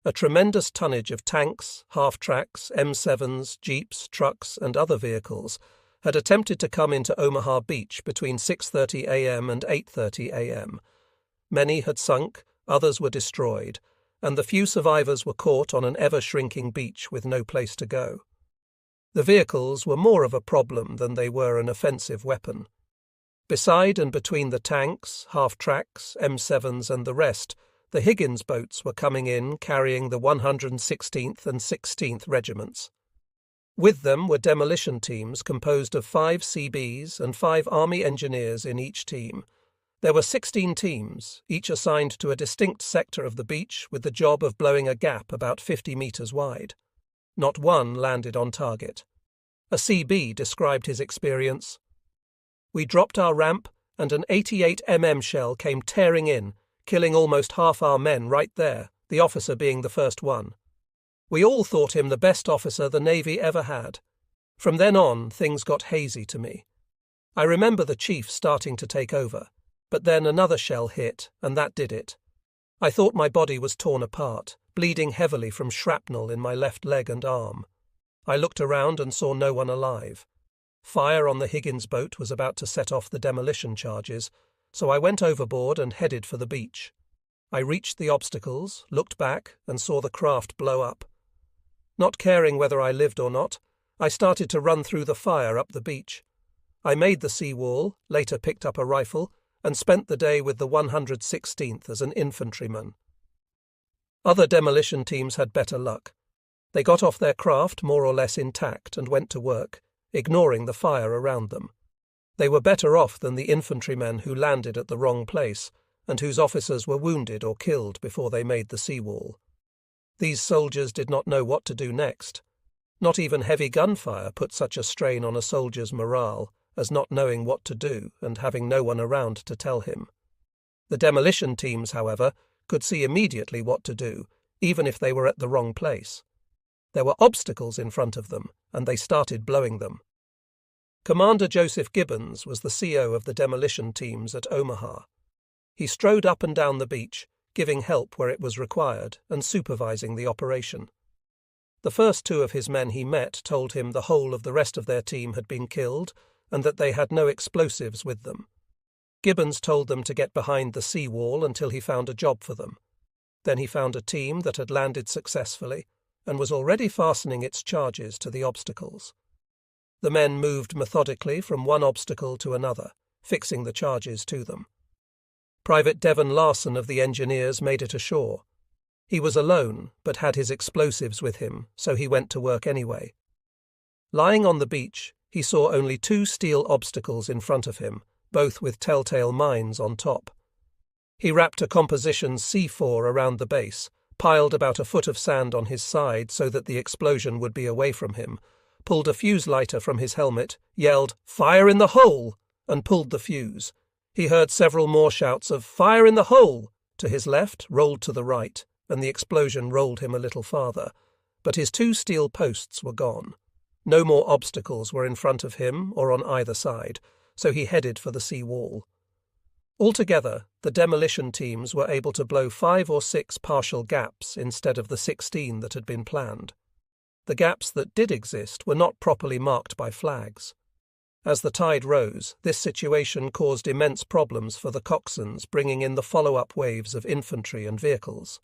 A tremendous tonnage of tanks, half-tracks, M7s, jeeps, trucks, and other vehicles had attempted to come into Omaha Beach between 6:30 a.m. and 8:30 a.m. Many had sunk, others were destroyed, and the few survivors were caught on an ever-shrinking beach with no place to go. The vehicles were more of a problem than they were an offensive weapon. Beside and between the tanks, half-tracks, M7s, and the rest, the Higgins boats were coming in carrying the 116th and 16th Regiments. With them were demolition teams composed of 5 CBs and 5 Army engineers in each team. There were 16 teams, each assigned to a distinct sector of the beach with the job of blowing a gap about 50 meters wide. Not one landed on target. A CB described his experience. "We dropped our ramp and an 88mm shell came tearing in, killing almost half our men right there, the officer being the first one. We all thought him the best officer the Navy ever had. From then on, things got hazy to me. I remember the chief starting to take over, but then another shell hit, and that did it. I thought my body was torn apart, bleeding heavily from shrapnel in my left leg and arm. I looked around and saw no one alive. Fire on the Higgins boat was about to set off the demolition charges, so I went overboard and headed for the beach. I reached the obstacles, looked back, and saw the craft blow up. Not caring whether I lived or not, I started to run through the fire up the beach. I made the seawall, later picked up a rifle, and spent the day with the 116th as an infantryman. Other demolition teams had better luck. They got off their craft more or less intact and went to work, ignoring the fire around them. They were better off than the infantrymen who landed at the wrong place and whose officers were wounded or killed before they made the seawall. These soldiers did not know what to do next. Not even heavy gunfire put such a strain on a soldier's morale as not knowing what to do and having no one around to tell him. The demolition teams, however, could see immediately what to do, even if they were at the wrong place. There were obstacles in front of them, and they started blowing them. Commander Joseph Gibbons was the CO of the demolition teams at Omaha. He strode up and down the beach, giving help where it was required and supervising the operation. The first 2 of his men he met told him the whole of the rest of their team had been killed and that they had no explosives with them. Gibbons told them to get behind the seawall until he found a job for them. Then he found a team that had landed successfully and was already fastening its charges to the obstacles. The men moved methodically from one obstacle to another, fixing the charges to them. Private Devon Larson of the engineers made it ashore. He was alone, but had his explosives with him, so he went to work anyway. Lying on the beach, he saw only 2 steel obstacles in front of him, both with telltale mines on top. He wrapped a composition C4 around the base, piled about a foot of sand on his side so that the explosion would be away from him, pulled a fuse lighter from his helmet, yelled, "Fire in the hole!" and pulled the fuse. He heard several more shouts of "Fire in the hole!" to his left, rolled to the right, and the explosion rolled him a little farther. But his 2 steel posts were gone. No more obstacles were in front of him or on either side, so he headed for the sea wall. Altogether, the demolition teams were able to blow 5 or 6 partial gaps instead of the 16 that had been planned. The gaps that did exist were not properly marked by flags. As the tide rose, this situation caused immense problems for the coxswains bringing in the follow-up waves of infantry and vehicles.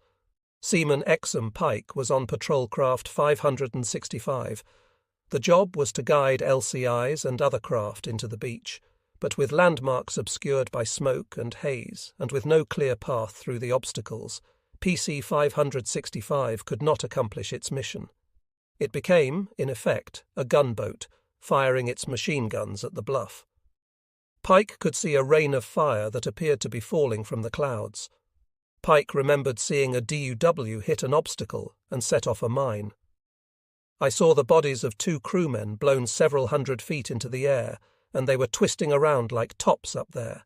Seaman Exham Pike was on patrol craft 565. The job was to guide LCIs and other craft into the beach, but with landmarks obscured by smoke and haze and with no clear path through the obstacles, PC 565 could not accomplish its mission. It became, in effect, a gunboat, firing its machine guns at the bluff. Pike could see a rain of fire that appeared to be falling from the clouds. Pike remembered seeing a DUW hit an obstacle and set off a mine. I saw the bodies of 2 crewmen blown several hundred feet into the air, and they were twisting around like tops up there.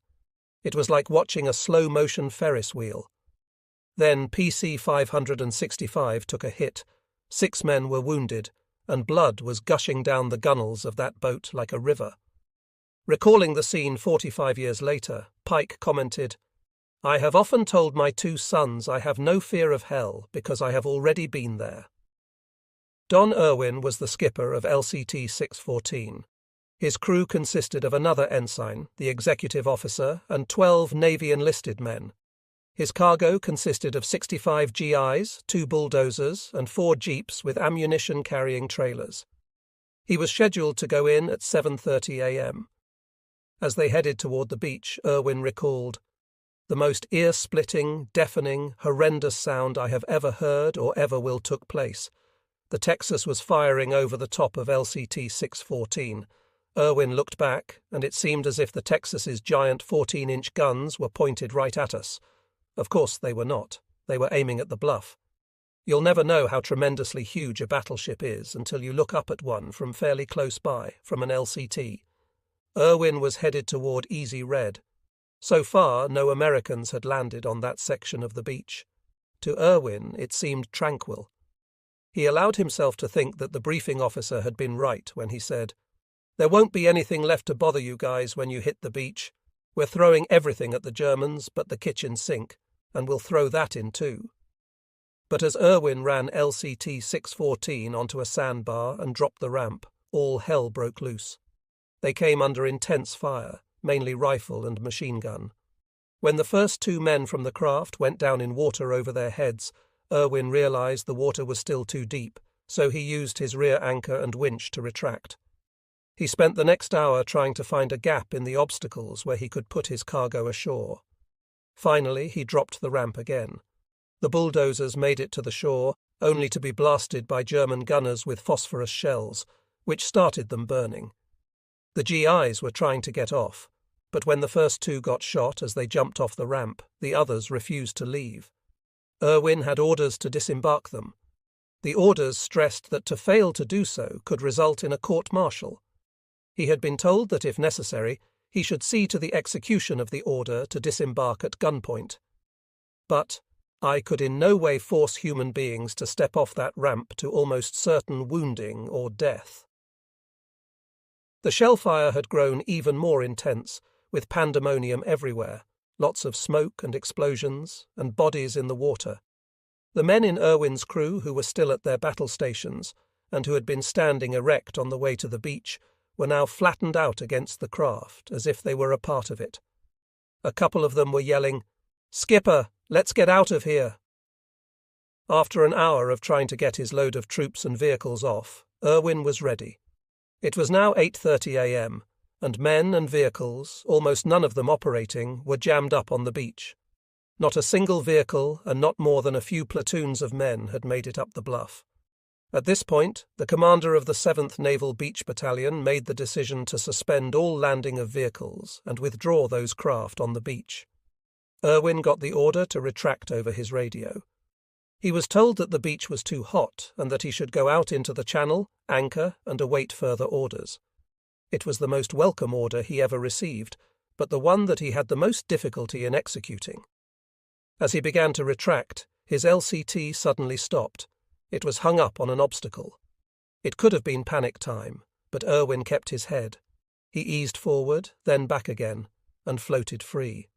It was like watching a slow-motion Ferris wheel. Then PC 565 took a hit. 6 men were wounded, and blood was gushing down the gunnels of that boat like a river. Recalling the scene 45 years later, Pike commented, I have often told my 2 sons I have no fear of hell because I have already been there. Don Irwin was the skipper of LCT 614. His crew consisted of another ensign, the executive officer, and 12 Navy enlisted men. His cargo consisted of 65 GIs, 2 bulldozers, and 4 jeeps with ammunition-carrying trailers. He was scheduled to go in at 7:30 a.m. As they headed toward the beach, Irwin recalled, "The most ear-splitting, deafening, horrendous sound I have ever heard or ever will took place. The Texas was firing over the top of LCT 614. Irwin looked back, and it seemed as if the Texas's giant 14-inch guns were pointed right at us. Of course they were not. They were aiming at the bluff. You'll never know how tremendously huge a battleship is until you look up at one from fairly close by, from an LCT. Irwin was headed toward Easy Red. So far, no Americans had landed on that section of the beach. To Irwin, it seemed tranquil. He allowed himself to think that the briefing officer had been right when he said, "There won't be anything left to bother you guys when you hit the beach. We're throwing everything at the Germans but the kitchen sink, and we'll throw that in too." But as Irwin ran LCT 614 onto a sandbar and dropped the ramp, all hell broke loose. They came under intense fire, mainly rifle and machine gun. When the first 2 men from the craft went down in water over their heads, Irwin realized the water was still too deep, so he used his rear anchor and winch to retract. He spent the next hour trying to find a gap in the obstacles where he could put his cargo ashore. Finally, he dropped the ramp again. The bulldozers made it to the shore, only to be blasted by German gunners with phosphorus shells, which started them burning. The GIs were trying to get off, but when the first 2 got shot as they jumped off the ramp, the others refused to leave. Irwin had orders to disembark them. The orders stressed that to fail to do so could result in a court-martial. He had been told that if necessary, he should see to the execution of the order to disembark at gunpoint. But I could in no way force human beings to step off that ramp to almost certain wounding or death. The shellfire had grown even more intense, with pandemonium everywhere, lots of smoke and explosions, and bodies in the water. The men in Irwin's crew who were still at their battle stations, and who had been standing erect on the way to the beach, were now flattened out against the craft, as if they were a part of it. A couple of them were yelling, "Skipper, let's get out of here!" After an hour of trying to get his load of troops and vehicles off, Irwin was ready. It was now 8:30 a.m., and men and vehicles, almost none of them operating, were jammed up on the beach. Not a single vehicle and not more than a few platoons of men had made it up the bluff. At this point, the commander of the 7th Naval Beach Battalion made the decision to suspend all landing of vehicles and withdraw those craft on the beach. Irwin got the order to retract over his radio. He was told that the beach was too hot and that he should go out into the channel, anchor, and await further orders. It was the most welcome order he ever received, but the one that he had the most difficulty in executing. As he began to retract, his LCT suddenly stopped. It was hung up on an obstacle. It could have been panic time, but Irwin kept his head. He eased forward, then back again, and floated free.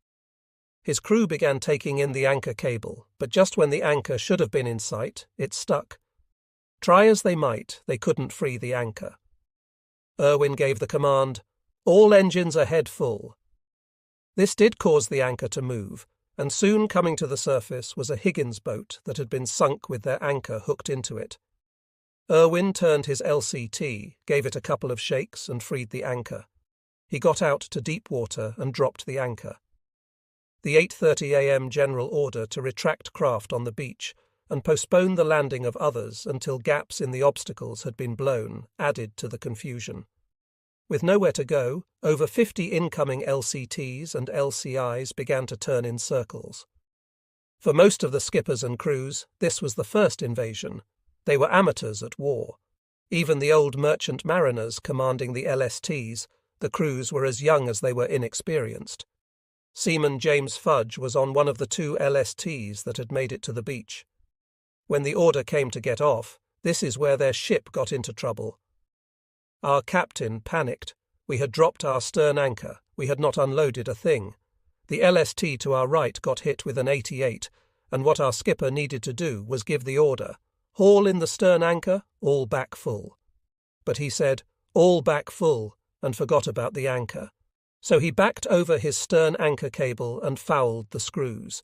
His crew began taking in the anchor cable, but just when the anchor should have been in sight, it stuck. Try as they might, they couldn't free the anchor. Irwin gave the command, "All engines ahead full." This did cause the anchor to move, and soon coming to the surface was a Higgins boat that had been sunk with their anchor hooked into it. Irwin turned his LCT, gave it a couple of shakes, and freed the anchor. He got out to deep water and dropped the anchor. The 8:30 a.m. general order to retract craft on the beach and postpone the landing of others until gaps in the obstacles had been blown added to the confusion. With nowhere to go, over 50 incoming LCTs and LCIs began to turn in circles. For most of the skippers and crews, this was the first invasion. They were amateurs at war. Even the old merchant mariners commanding the LSTs, the crews were as young as they were inexperienced. Seaman James Fudge was on one of the 2 LSTs that had made it to the beach. When the order came to get off, this is where their ship got into trouble. Our captain panicked. We had dropped our stern anchor. We had not unloaded a thing. The LST to our right got hit with an 88, and what our skipper needed to do was give the order, haul in the stern anchor, all back full. But he said, all back full, and forgot about the anchor. So he backed over his stern anchor cable and fouled the screws.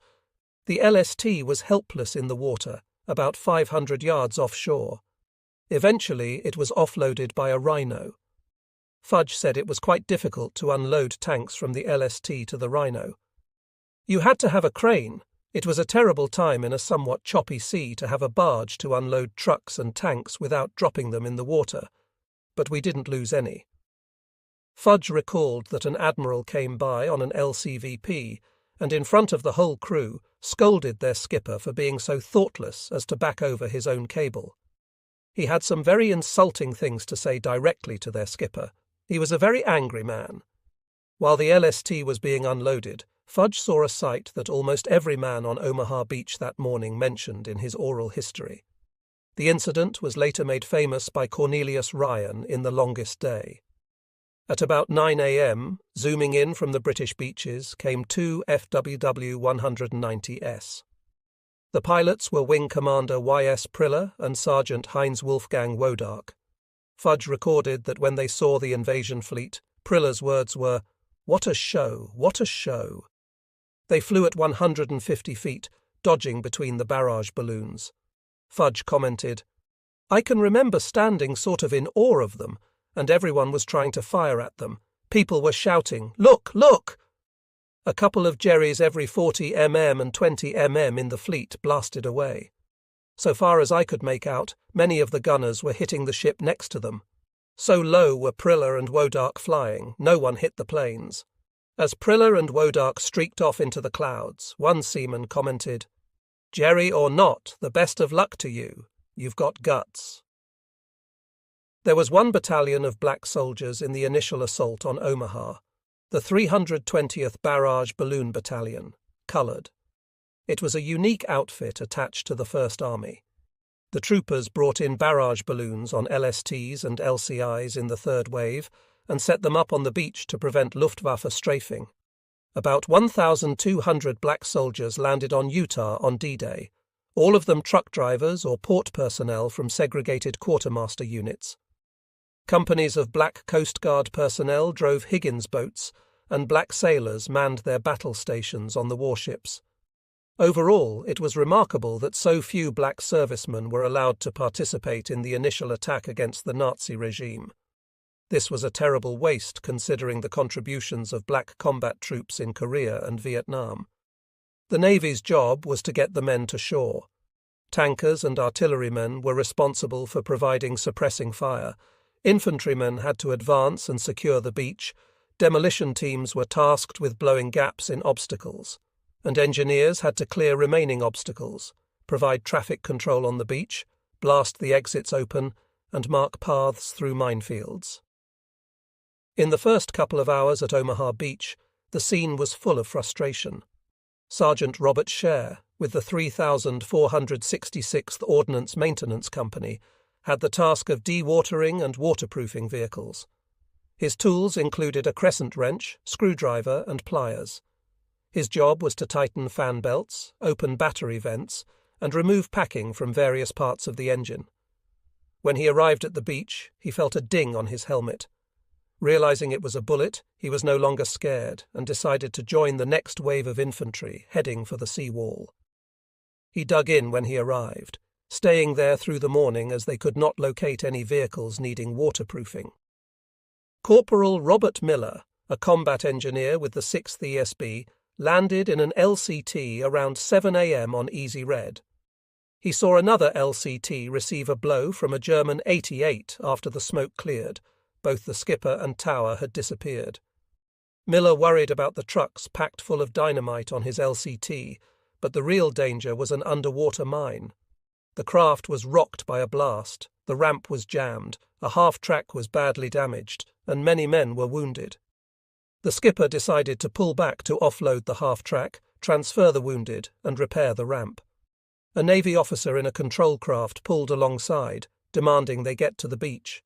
The LST was helpless in the water, about 500 yards offshore. Eventually it was offloaded by a rhino. Fudge said it was quite difficult to unload tanks from the LST to the rhino. You had to have a crane. It was a terrible time in a somewhat choppy sea to have a barge to unload trucks and tanks without dropping them in the water, but we didn't lose any. Fudge recalled that an admiral came by on an LCVP and in front of the whole crew scolded their skipper for being so thoughtless as to back over his own cable. He had some very insulting things to say directly to their skipper. He was a very angry man. While the LST was being unloaded, Fudge saw a sight that almost every man on Omaha Beach that morning mentioned in his oral history. The incident was later made famous by Cornelius Ryan in The Longest Day. At about 9 a.m., zooming in from the British beaches, came two FWW-190s. The pilots were Wing Commander Y.S. Priller and Sergeant Heinz Wolfgang Wodark. Fudge recorded that when they saw the invasion fleet, Priller's words were, "What a show, what a show." They flew at 150 feet, dodging between the barrage balloons. Fudge commented, "I can remember standing sort of in awe of them, and everyone was trying to fire at them. People were shouting, 'Look, look!' A couple of Jerrys every 40 mm and 20 mm in the fleet blasted away. So far as I could make out, many of the gunners were hitting the ship next to them. So low were Priller and Wodark flying, no one hit the planes. As Priller and Wodark streaked off into the clouds, one seaman commented, 'Jerry or not, the best of luck to you. You've got guts.'" There was one battalion of black soldiers in the initial assault on Omaha, the 320th Barrage Balloon Battalion, coloured. It was a unique outfit attached to the First Army. The troopers brought in barrage balloons on LSTs and LCIs in the third wave and set them up on the beach to prevent Luftwaffe strafing. About 1,200 black soldiers landed on Utah on D-Day, all of them truck drivers or port personnel from segregated quartermaster units. Companies of black Coast Guard personnel drove Higgins boats, and black sailors manned their battle stations on the warships. Overall, it was remarkable that so few black servicemen were allowed to participate in the initial attack against the Nazi regime. This was a terrible waste considering the contributions of black combat troops in Korea and Vietnam. The Navy's job was to get the men to shore. Tankers and artillerymen were responsible for providing suppressing fire. Infantrymen had to advance and secure the beach. Demolition teams were tasked with blowing gaps in obstacles, and engineers had to clear remaining obstacles, provide traffic control on the beach, blast the exits open, and mark paths through minefields. In the first couple of hours at Omaha Beach, the scene was full of frustration. Sergeant Robert Scher, with the 3,466th Ordnance Maintenance Company, had the task of dewatering and waterproofing vehicles. His tools included a crescent wrench, screwdriver, and pliers. His job was to tighten fan belts, open battery vents, and remove packing from various parts of the engine. When he arrived at the beach, he felt a ding on his helmet. Realizing it was a bullet, he was no longer scared and decided to join the next wave of infantry heading for the seawall. He dug in when he arrived, staying there through the morning as they could not locate any vehicles needing waterproofing. Corporal Robert Miller, a combat engineer with the 6th ESB, landed in an LCT around 7 a.m. on Easy Red. He saw another LCT receive a blow from a German 88 after the smoke cleared. Both the skipper and tower had disappeared. Miller worried about the trucks packed full of dynamite on his LCT, but the real danger was an underwater mine. The craft was rocked by a blast, the ramp was jammed, a half-track was badly damaged, and many men were wounded. The skipper decided to pull back to offload the half-track, transfer the wounded, and repair the ramp. A Navy officer in a control craft pulled alongside, demanding they get to the beach.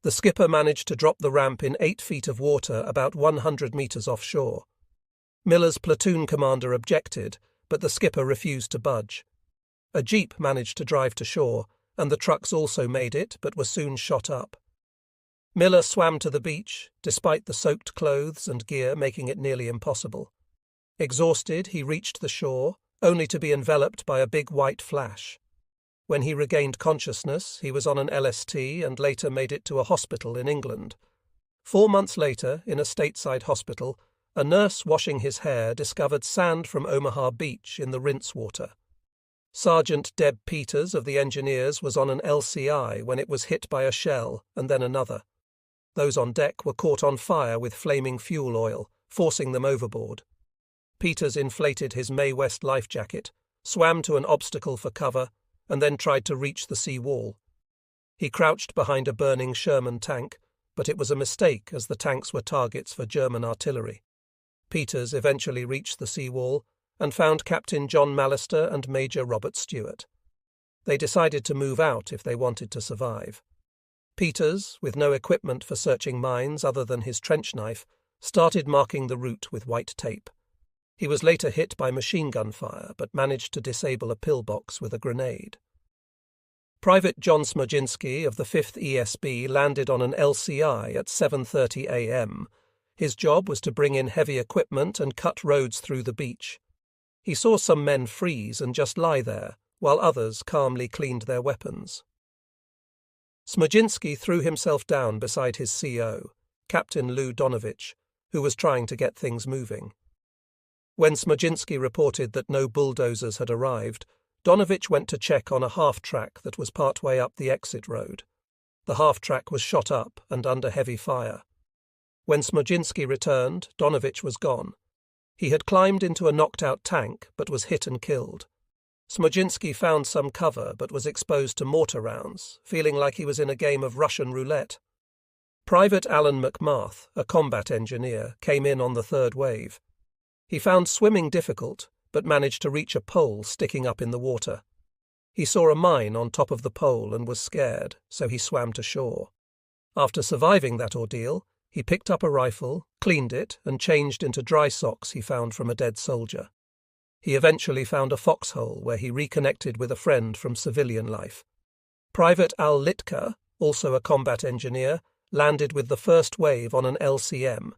The skipper managed to drop the ramp in 8 feet of water about 100 meters offshore. Miller's platoon commander objected, but the skipper refused to budge. A jeep managed to drive to shore, and the trucks also made it, but were soon shot up. Miller swam to the beach, despite the soaked clothes and gear making it nearly impossible. Exhausted, he reached the shore, only to be enveloped by a big white flash. When he regained consciousness, he was on an LST and later made it to a hospital in England. 4 months later, in a stateside hospital, a nurse washing his hair discovered sand from Omaha Beach in the rinse water. Sergeant Deb Peters of the engineers was on an LCI when it was hit by a shell and then another. Those on deck were caught on fire with flaming fuel oil, forcing them overboard. Peters inflated his Mae West life jacket, swam to an obstacle for cover, and then tried to reach the sea wall. He crouched behind a burning Sherman tank, but it was a mistake as the tanks were targets for German artillery. Peters eventually reached the sea wall and found Captain John Mallister and Major Robert Stewart. They decided to move out if they wanted to survive. Peters, with no equipment for searching mines other than his trench knife, started marking the route with white tape. He was later hit by machine gun fire, but managed to disable a pillbox with a grenade. Private John Smoginski of the 5th ESB landed on an LCI at 7:30 a.m. His job was to bring in heavy equipment and cut roads through the beach. He saw some men freeze and just lie there, while others calmly cleaned their weapons. Smoginski threw himself down beside his CO, Captain Lou Donovich, who was trying to get things moving. When Smoginski reported that no bulldozers had arrived, Donovich went to check on a half-track that was partway up the exit road. The half-track was shot up and under heavy fire. When Smoginski returned, Donovich was gone. He had climbed into a knocked-out tank, but was hit and killed. Smoginski found some cover, but was exposed to mortar rounds, feeling like he was in a game of Russian roulette. Private Alan McMath, a combat engineer, came in on the third wave. He found swimming difficult, but managed to reach a pole sticking up in the water. He saw a mine on top of the pole and was scared, so he swam to shore. After surviving that ordeal, he picked up a rifle, cleaned it, and changed into dry socks he found from a dead soldier. He eventually found a foxhole where he reconnected with a friend from civilian life. Private Al Litka, also a combat engineer, landed with the first wave on an LCM.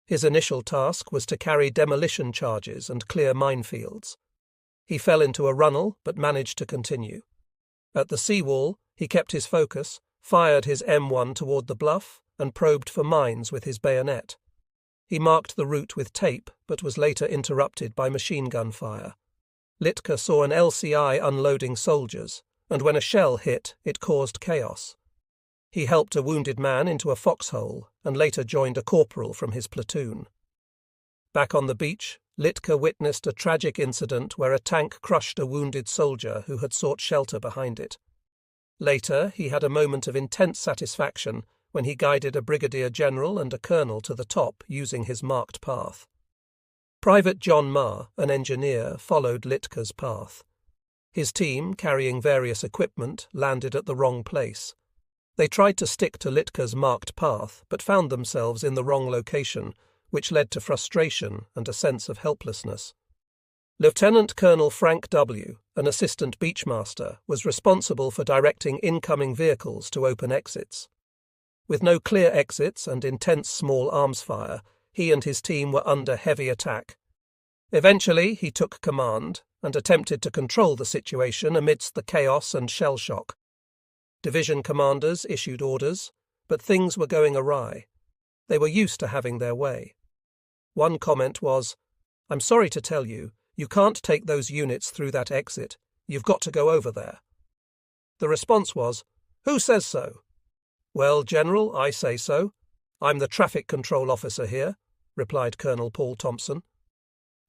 His initial task was to carry demolition charges and clear minefields. He fell into a runnel but managed to continue. At the seawall, he kept his focus, fired his M1 toward the bluff, and probed for mines with his bayonet. He marked the route with tape, but was later interrupted by machine gun fire. Litka saw an LCI unloading soldiers, and when a shell hit, it caused chaos. He helped a wounded man into a foxhole, and later joined a corporal from his platoon. Back on the beach, Litka witnessed a tragic incident where a tank crushed a wounded soldier who had sought shelter behind it. Later, he had a moment of intense satisfaction when he guided a brigadier general and a colonel to the top using his marked path. Private John Marr, an engineer, followed Litka's path. His team, carrying various equipment, landed at the wrong place. They tried to stick to Litka's marked path, but found themselves in the wrong location, which led to frustration and a sense of helplessness. Lieutenant Colonel Frank W., an assistant beachmaster, was responsible for directing incoming vehicles to open exits. With no clear exits and intense small arms fire, he and his team were under heavy attack. Eventually, he took command and attempted to control the situation amidst the chaos and shell shock. Division commanders issued orders, but things were going awry. They were used to having their way. One comment was, "I'm sorry to tell you, you can't take those units through that exit. You've got to go over there." The response was, "Who says so?" "Well, General, I say so. I'm the traffic control officer here," replied Colonel Paul Thompson.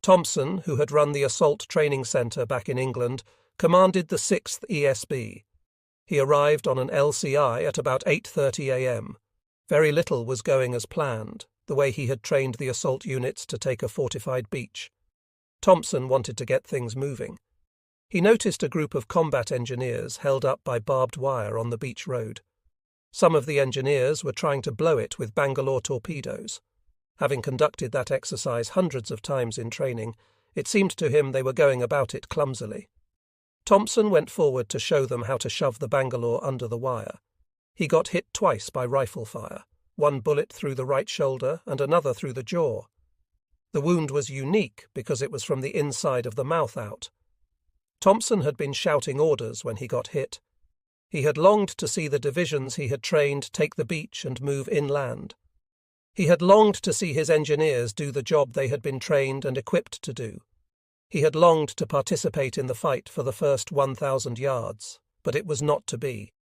Thompson, who had run the assault training centre back in England, commanded the 6th ESB. He arrived on an LCI at about 8:30 a.m. Very little was going as planned, the way he had trained the assault units to take a fortified beach. Thompson wanted to get things moving. He noticed a group of combat engineers held up by barbed wire on the beach road. Some of the engineers were trying to blow it with Bangalore torpedoes. Having conducted that exercise hundreds of times in training, it seemed to him they were going about it clumsily. Thompson went forward to show them how to shove the Bangalore under the wire. He got hit twice by rifle fire, one bullet through the right shoulder and another through the jaw. The wound was unique because it was from the inside of the mouth out. Thompson had been shouting orders when he got hit. He had longed to see the divisions he had trained take the beach and move inland. He had longed to see his engineers do the job they had been trained and equipped to do. He had longed to participate in the fight for the first 1,000 yards, but it was not to be.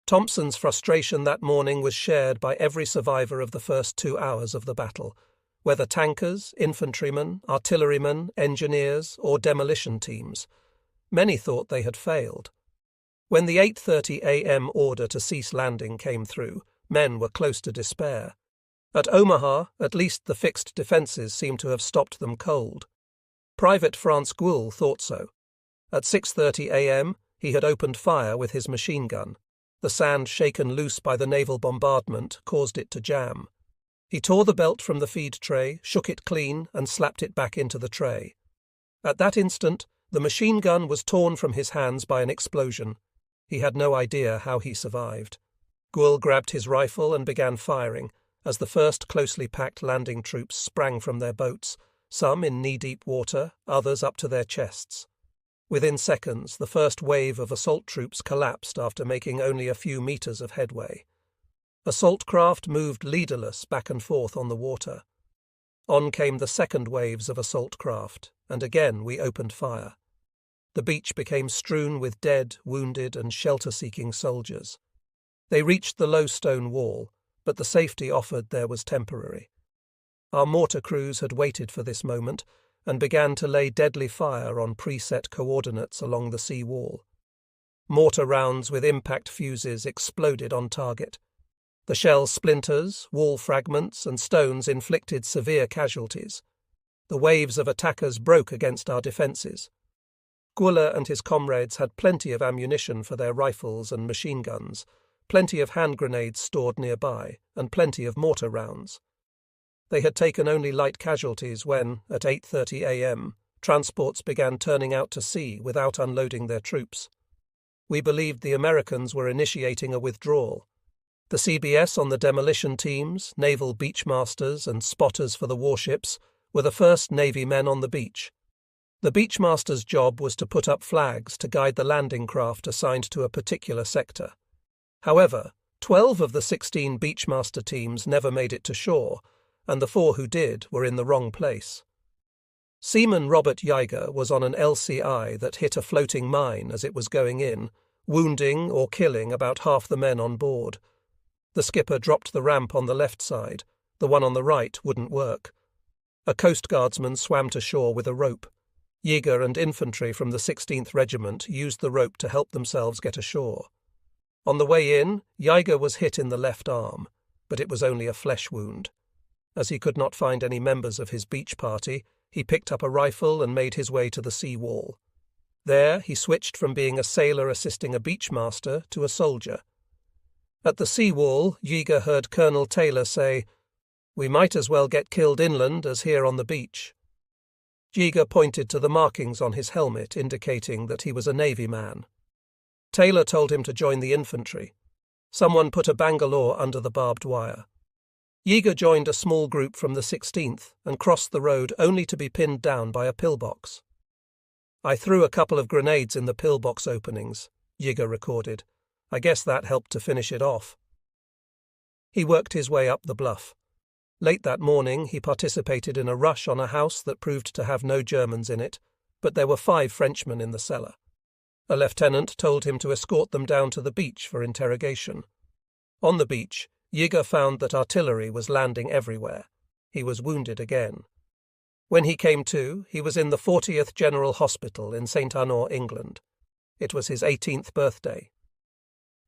Thompson's frustration that morning was shared by every survivor of the first 2 hours of the battle, whether tankers, infantrymen, artillerymen, engineers, or demolition teams. Many thought they had failed. When the 8:30 a.m. order to cease landing came through, men were close to despair. At Omaha, at least the fixed defences seemed to have stopped them cold. Private France Goul thought so. At 6:30 a.m., he had opened fire with his machine gun. The sand shaken loose by the naval bombardment caused it to jam. He tore the belt from the feed tray, shook it clean, and slapped it back into the tray. At that instant, the machine gun was torn from his hands by an explosion. He had no idea how he survived. Goul grabbed his rifle and began firing, as the first closely packed landing troops sprang from their boats, some in knee-deep water, others up to their chests. Within seconds, the first wave of assault troops collapsed after making only a few meters of headway. Assault craft moved leaderless back and forth on the water. On came the second waves of assault craft, and again we opened fire. The beach became strewn with dead, wounded, and shelter-seeking soldiers. They reached the low stone wall, but the safety offered there was temporary. Our mortar crews had waited for this moment and began to lay deadly fire on preset coordinates along the sea wall. Mortar rounds with impact fuses exploded on target. The shell splinters, wall fragments, and stones inflicted severe casualties. The waves of attackers broke against our defences. Guller and his comrades had plenty of ammunition for their rifles and machine guns, plenty of hand grenades stored nearby, and plenty of mortar rounds. They had taken only light casualties when, at 8:30 a.m., transports began turning out to sea without unloading their troops. We believed the Americans were initiating a withdrawal. The CBS on the demolition teams, naval beachmasters, and spotters for the warships were the first Navy men on the beach. The beachmaster's job was to put up flags to guide the landing craft assigned to a particular sector. However, 12 of the 16 beachmaster teams never made it to shore, and the 4 who did were in the wrong place. Seaman Robert Yeager was on an LCI that hit a floating mine as it was going in, wounding or killing about half the men on board. The skipper dropped the ramp on the left side. The one on the right wouldn't work. A Coast Guardsman swam to shore with a rope. Yeager and infantry from the 16th Regiment used the rope to help themselves get ashore. On the way in, Yeager was hit in the left arm, but it was only a flesh wound. As he could not find any members of his beach party, he picked up a rifle and made his way to the sea wall. There he switched from being a sailor assisting a beachmaster to a soldier. At the sea wall, Yeager heard Colonel Taylor say, "We might as well get killed inland as here on the beach." Yeager pointed to the markings on his helmet indicating that he was a Navy man. Taylor told him to join the infantry. Someone put a Bangalore under the barbed wire. Yeager joined a small group from the 16th and crossed the road only to be pinned down by a pillbox. "I threw a couple of grenades in the pillbox openings," Yeager recorded. "I guess that helped to finish it off." He worked his way up the bluff. Late that morning he participated in a rush on a house that proved to have no Germans in it, but there were 5 Frenchmen in the cellar. A lieutenant told him to escort them down to the beach for interrogation. On the beach, Yeager found that artillery was landing everywhere. He was wounded again. When he came to, he was in the 40th General Hospital in St. Arnaud, England. It was his 18th birthday.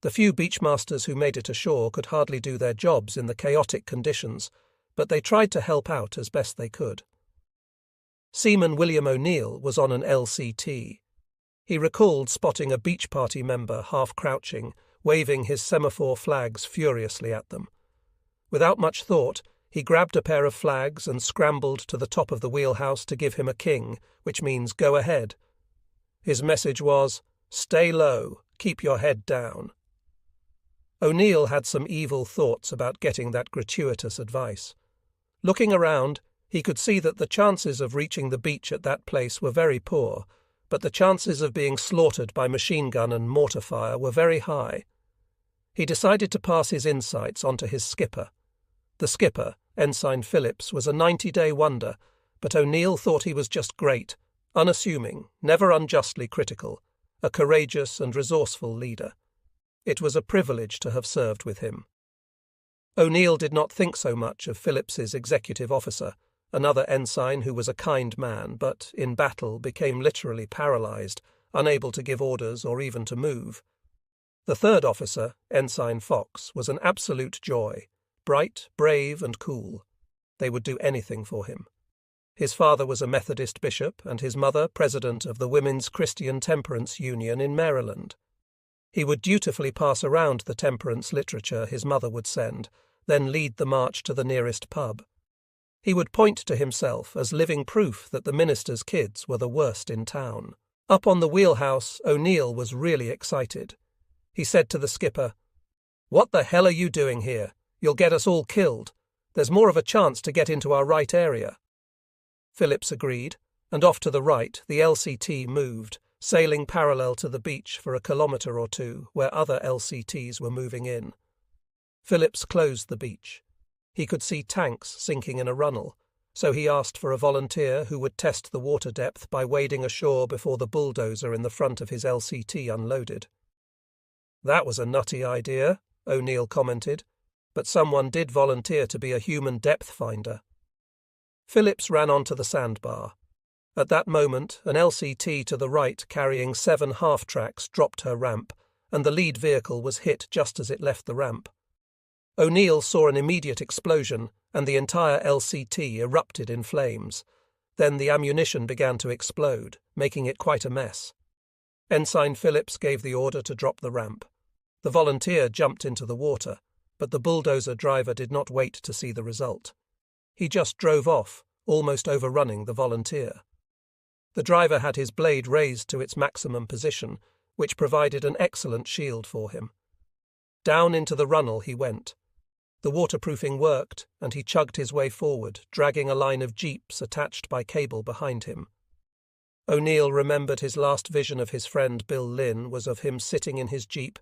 The few beachmasters who made it ashore could hardly do their jobs in the chaotic conditions, but they tried to help out as best they could. Seaman William O'Neill was on an LCT. He recalled spotting a beach party member half-crouching, waving his semaphore flags furiously at them. Without much thought, he grabbed a pair of flags and scrambled to the top of the wheelhouse to give him a king, which means go ahead. His message was, "Stay low, keep your head down." O'Neill had some evil thoughts about getting that gratuitous advice. Looking around, he could see that the chances of reaching the beach at that place were very poor, but the chances of being slaughtered by machine gun and mortar fire were very high. He decided to pass his insights on to his skipper. The skipper, Ensign Phillips, was a 90-day wonder, but O'Neill thought he was just great, unassuming, never unjustly critical, a courageous and resourceful leader. It was a privilege to have served with him. O'Neill did not think so much of Phillips's executive officer, another ensign who was a kind man, but in battle became literally paralyzed, unable to give orders or even to move. The third officer, Ensign Fox, was an absolute joy, bright, brave, and cool. They would do anything for him. His father was a Methodist bishop and his mother president of the Women's Christian Temperance Union in Maryland. He would dutifully pass around the temperance literature his mother would send, then lead the march to the nearest pub. He would point to himself as living proof that the minister's kids were the worst in town. Up on the wheelhouse, O'Neill was really excited. He said to the skipper, "What the hell are you doing here? You'll get us all killed. There's more of a chance to get into our right area." Phillips agreed, and off to the right the LCT moved, sailing parallel to the beach for a kilometre or two where other LCTs were moving in. Phillips closed the beach. He could see tanks sinking in a runnel, so he asked for a volunteer who would test the water depth by wading ashore before the bulldozer in the front of his LCT unloaded. "That was a nutty idea," O'Neill commented, but someone did volunteer to be a human depth finder. Phillips ran onto the sandbar. At that moment, an LCT to the right carrying 7 half-tracks dropped her ramp, and the lead vehicle was hit just as it left the ramp. O'Neill saw an immediate explosion, and the entire LCT erupted in flames. Then the ammunition began to explode, making it quite a mess. Ensign Phillips gave the order to drop the ramp. The volunteer jumped into the water, but the bulldozer driver did not wait to see the result. He just drove off, almost overrunning the volunteer. The driver had his blade raised to its maximum position, which provided an excellent shield for him. Down into the runnel he went. The waterproofing worked, and he chugged his way forward, dragging a line of jeeps attached by cable behind him. O'Neill remembered his last vision of his friend Bill Lynn was of him sitting in his jeep,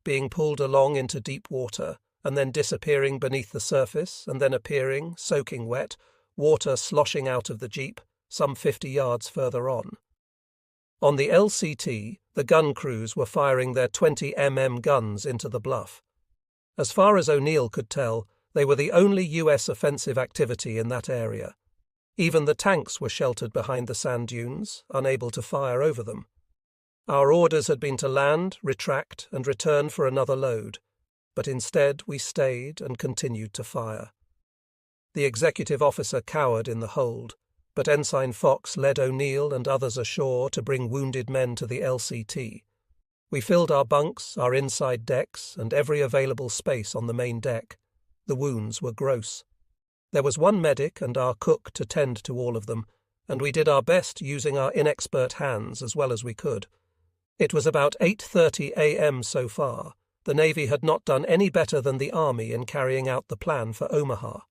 being pulled along into deep water, and then disappearing beneath the surface, and then appearing, soaking wet, water sloshing out of the jeep, some 50 yards further on. On the LCT, the gun crews were firing their 20 mm guns into the bluff. As far as O'Neill could tell, they were the only US offensive activity in that area. Even the tanks were sheltered behind the sand dunes, unable to fire over them. Our orders had been to land, retract, and return for another load, but instead we stayed and continued to fire. The executive officer cowered in the hold, but Ensign Fox led O'Neill and others ashore to bring wounded men to the LCT. We filled our bunks, our inside decks, and every available space on the main deck. The wounds were gross. There was one medic and our cook to tend to all of them, and we did our best using our inexpert hands as well as we could. It was about 8:30 a.m. so far. The Navy had not done any better than the Army in carrying out the plan for Omaha.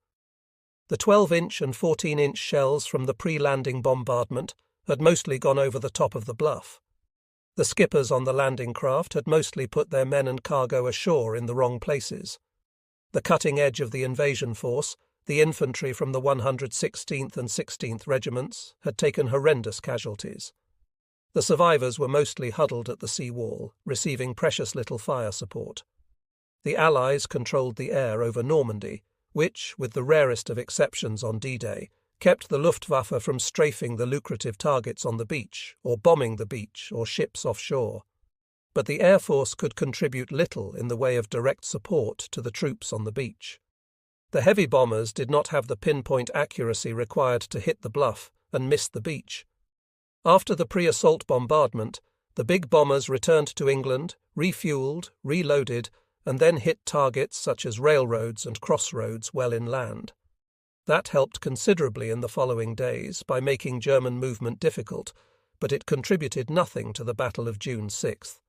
The 12-inch and 14-inch shells from the pre-landing bombardment had mostly gone over the top of the bluff. The skippers on the landing craft had mostly put their men and cargo ashore in the wrong places. The cutting edge of the invasion force, the infantry from the 116th and 16th regiments, had taken horrendous casualties. The survivors were mostly huddled at the sea wall, receiving precious little fire support. The Allies controlled the air over Normandy, which, with the rarest of exceptions on D-Day, kept the Luftwaffe from strafing the lucrative targets on the beach, or bombing the beach or ships offshore. But the Air Force could contribute little in the way of direct support to the troops on the beach. The heavy bombers did not have the pinpoint accuracy required to hit the bluff and miss the beach. After the pre-assault bombardment, the big bombers returned to England, refueled, reloaded, and then hit targets such as railroads and crossroads well inland. That helped considerably in the following days by making German movement difficult, but it contributed nothing to the Battle of June 6th.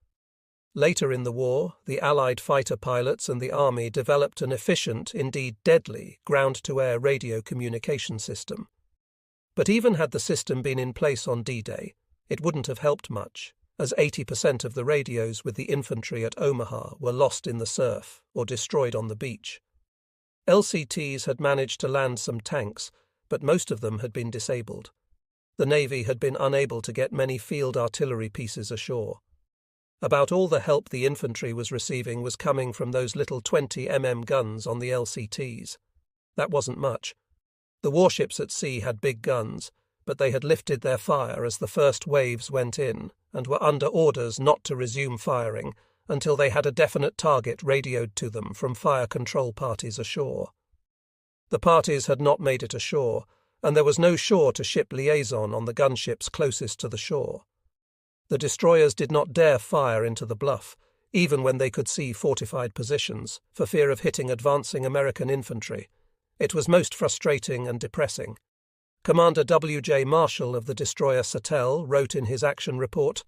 Later in the war, the Allied fighter pilots and the Army developed an efficient, indeed deadly, ground-to-air radio communication system. But even had the system been in place on D-Day, it wouldn't have helped much, as 80% of the radios with the infantry at Omaha were lost in the surf or destroyed on the beach. LCTs had managed to land some tanks, but most of them had been disabled. The Navy had been unable to get many field artillery pieces ashore. About all the help the infantry was receiving was coming from those little 20 guns on the LCTs. That wasn't much. The warships at sea had big guns, but they had lifted their fire as the first waves went in and were under orders not to resume firing until they had a definite target radioed to them from fire control parties ashore. The parties had not made it ashore, and there was no shore-to-ship liaison on the gunships closest to the shore. The destroyers did not dare fire into the bluff, even when they could see fortified positions, for fear of hitting advancing American infantry. It was most frustrating and depressing. Commander W.J. Marshall of the destroyer Sattel wrote in his action report,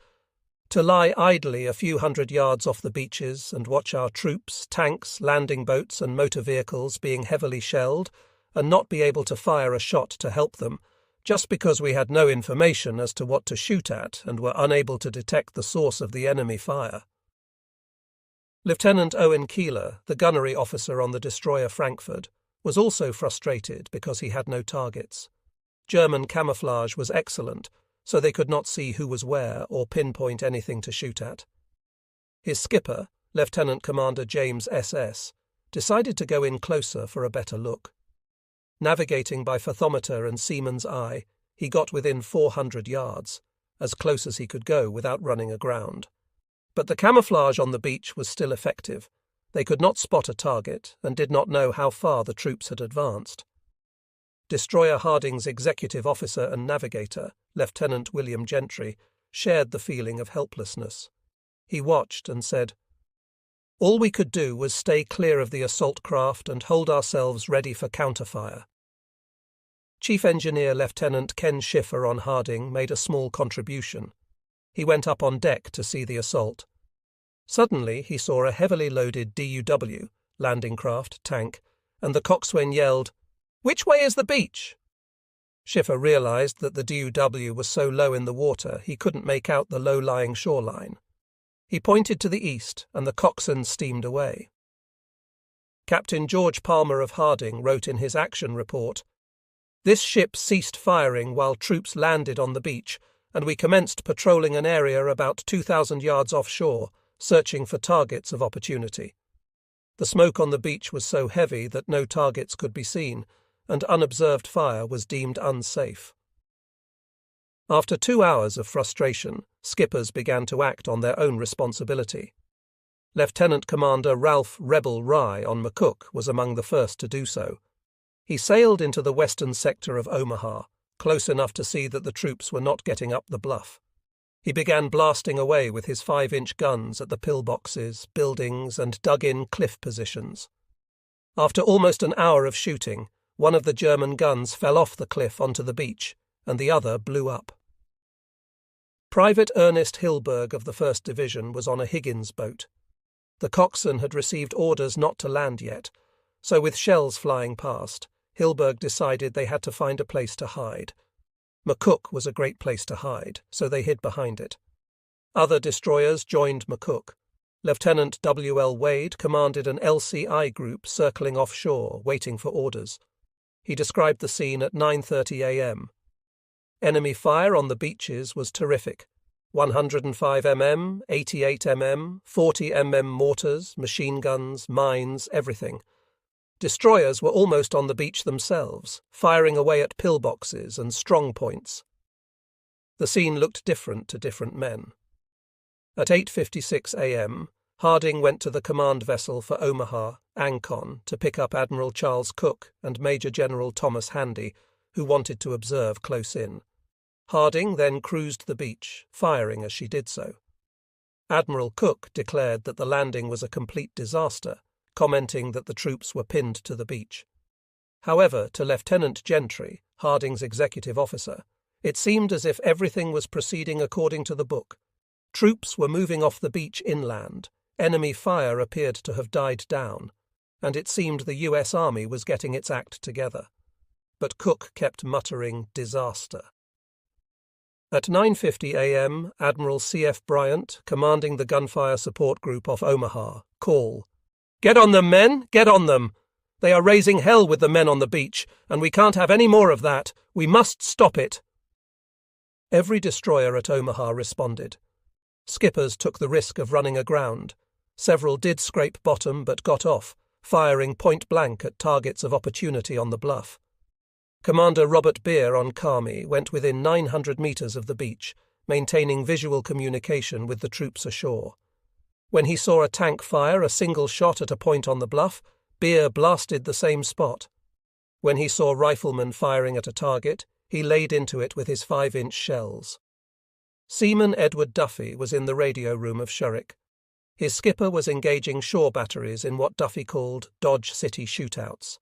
"To lie idly a few hundred yards off the beaches and watch our troops, tanks, landing boats and motor vehicles being heavily shelled, and not be able to fire a shot to help them, just because we had no information as to what to shoot at and were unable to detect the source of the enemy fire." Lieutenant Owen Keeler, the gunnery officer on the destroyer Frankfurt, was also frustrated because he had no targets. German camouflage was excellent, so they could not see who was where or pinpoint anything to shoot at. His skipper, Lieutenant Commander James S.S., decided to go in closer for a better look. Navigating by fathometer and seaman's eye, he got within 400 yards, as close as he could go without running aground. But the camouflage on the beach was still effective. They could not spot a target and did not know how far the troops had advanced. Destroyer Harding's executive officer and navigator, Lieutenant William Gentry, shared the feeling of helplessness. He watched and said, "All we could do was stay clear of the assault craft and hold ourselves ready for counterfire." Chief Engineer Lieutenant Ken Schiffer on Harding made a small contribution. He went up on deck to see the assault. Suddenly he saw a heavily loaded DUW, landing craft, tank, and the coxswain yelled, "Which way is the beach?" Schiffer realized that the DUW was so low in the water he couldn't make out the low-lying shoreline. He pointed to the east, and the coxswain steamed away. Captain George Palmer of Harding wrote in his action report, "This ship ceased firing while troops landed on the beach, and we commenced patrolling an area about 2,000 yards offshore, searching for targets of opportunity. The smoke on the beach was so heavy that no targets could be seen, and unobserved fire was deemed unsafe." After 2 hours of frustration, skippers began to act on their own responsibility. Lieutenant Commander Ralph Rebel Rye on McCook was among the first to do so. He sailed into the western sector of Omaha, close enough to see that the troops were not getting up the bluff. He began blasting away with his 5-inch guns at the pillboxes, buildings, and dug-in cliff positions. After almost an hour of shooting, one of the German guns fell off the cliff onto the beach, and the other blew up. Private Ernest Hilberg of the 1st Division was on a Higgins boat. The coxswain had received orders not to land yet, so with shells flying past, Hilberg decided they had to find a place to hide. McCook was a great place to hide, so they hid behind it. Other destroyers joined McCook. Lieutenant W.L. Wade commanded an LCI group circling offshore, waiting for orders. He described the scene at 9:30 a.m. Enemy fire on the beaches was terrific. 105 mm, 88 mm, 40 mm mortars, machine guns, mines, everything. Destroyers were almost on the beach themselves, firing away at pillboxes and strong points. The scene looked different to different men. At 8:56 a.m., Harding went to the command vessel for Omaha, Ancon, to pick up Admiral Charles Cook and Major General Thomas Handy, who wanted to observe close in. Harding then cruised the beach, firing as she did so. Admiral Cook declared that the landing was a complete disaster, commenting that the troops were pinned to the beach. However, to Lieutenant Gentry, Harding's executive officer, it seemed as if everything was proceeding according to the book. Troops were moving off the beach inland, enemy fire appeared to have died down, and it seemed the US Army was getting its act together. But Cook kept muttering disaster. At 9:50 a.m., Admiral C.F. Bryant, commanding the gunfire support group off Omaha, call, "Get on them, men! Get on them! They are raising hell with the men on the beach, and we can't have any more of that. We must stop it." Every destroyer at Omaha responded. Skippers took the risk of running aground. Several did scrape bottom but got off, firing point-blank at targets of opportunity on the bluff. Commander Robert Beer on Kami went within 900 meters of the beach, maintaining visual communication with the troops ashore. When he saw a tank fire a single shot at a point on the bluff, Beer blasted the same spot. When he saw riflemen firing at a target, he laid into it with his 5-inch shells. Seaman Edward Duffy was in the radio room of Shurrock. His skipper was engaging shore batteries in what Duffy called Dodge City shootouts.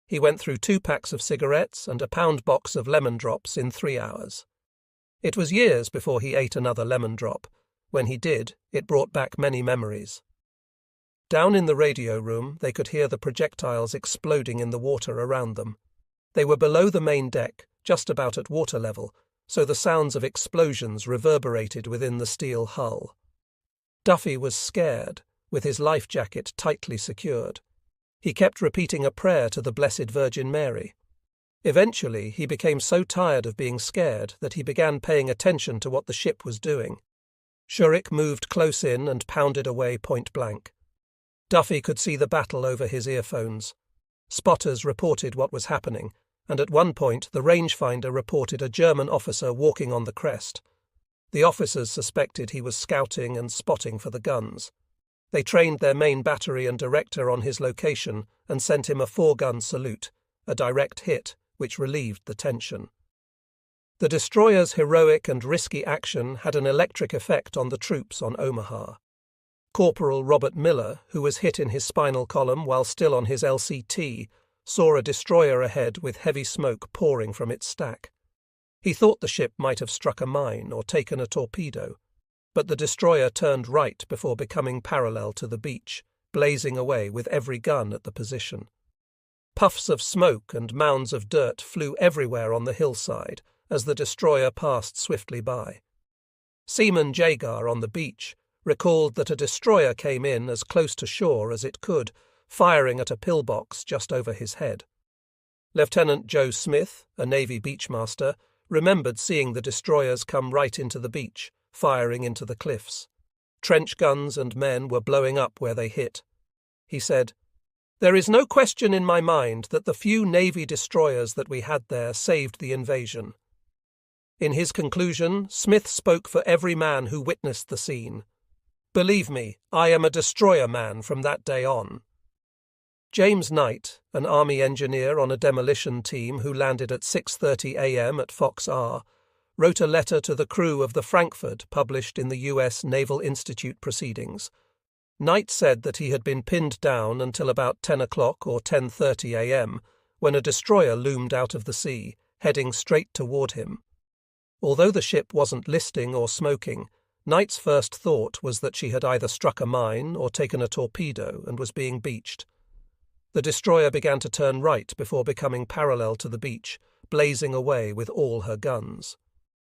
He went through 2 packs of cigarettes and a pound box of lemon drops in 3 hours. It was years before he ate another lemon drop. When he did, it brought back many memories. Down in the radio room, they could hear the projectiles exploding in the water around them. They were below the main deck, just about at water level, so the sounds of explosions reverberated within the steel hull. Duffy was scared, with his life jacket tightly secured. He kept repeating a prayer to the Blessed Virgin Mary. Eventually, he became so tired of being scared that he began paying attention to what the ship was doing. Shurrock moved close in and pounded away point-blank. Duffy could see the battle over his earphones. Spotters reported what was happening, and at one point the rangefinder reported a German officer walking on the crest. The officers suspected he was scouting and spotting for the guns. They trained their main battery and director on his location and sent him a 4-gun salute, a direct hit, which relieved the tension. The destroyer's heroic and risky action had an electric effect on the troops on Omaha. Corporal Robert Miller, who was hit in his spinal column while still on his LCT, saw a destroyer ahead with heavy smoke pouring from its stack. He thought the ship might have struck a mine or taken a torpedo, but the destroyer turned right before becoming parallel to the beach, blazing away with every gun at the position. Puffs of smoke and mounds of dirt flew everywhere on the hillside as the destroyer passed swiftly by. Seaman Jagar on the beach recalled that a destroyer came in as close to shore as it could, firing at a pillbox just over his head. Lieutenant Joe Smith, a Navy beachmaster, remembered seeing the destroyers come right into the beach, firing into the cliffs. Trench guns and men were blowing up where they hit. He said, "There is no question in my mind that the few Navy destroyers that we had there saved the invasion." In his conclusion, Smith spoke for every man who witnessed the scene. "Believe me, I am a destroyer man from that day on." James Knight, an Army engineer on a demolition team who landed at 6:30 a.m. at Fox R, wrote a letter to the crew of the Frankfurt published in the U.S. Naval Institute Proceedings. Knight said that he had been pinned down until about 10 o'clock or 10:30 a.m., when a destroyer loomed out of the sea, heading straight toward him. Although the ship wasn't listing or smoking, Knight's first thought was that she had either struck a mine or taken a torpedo and was being beached. The destroyer began to turn right before becoming parallel to the beach, blazing away with all her guns.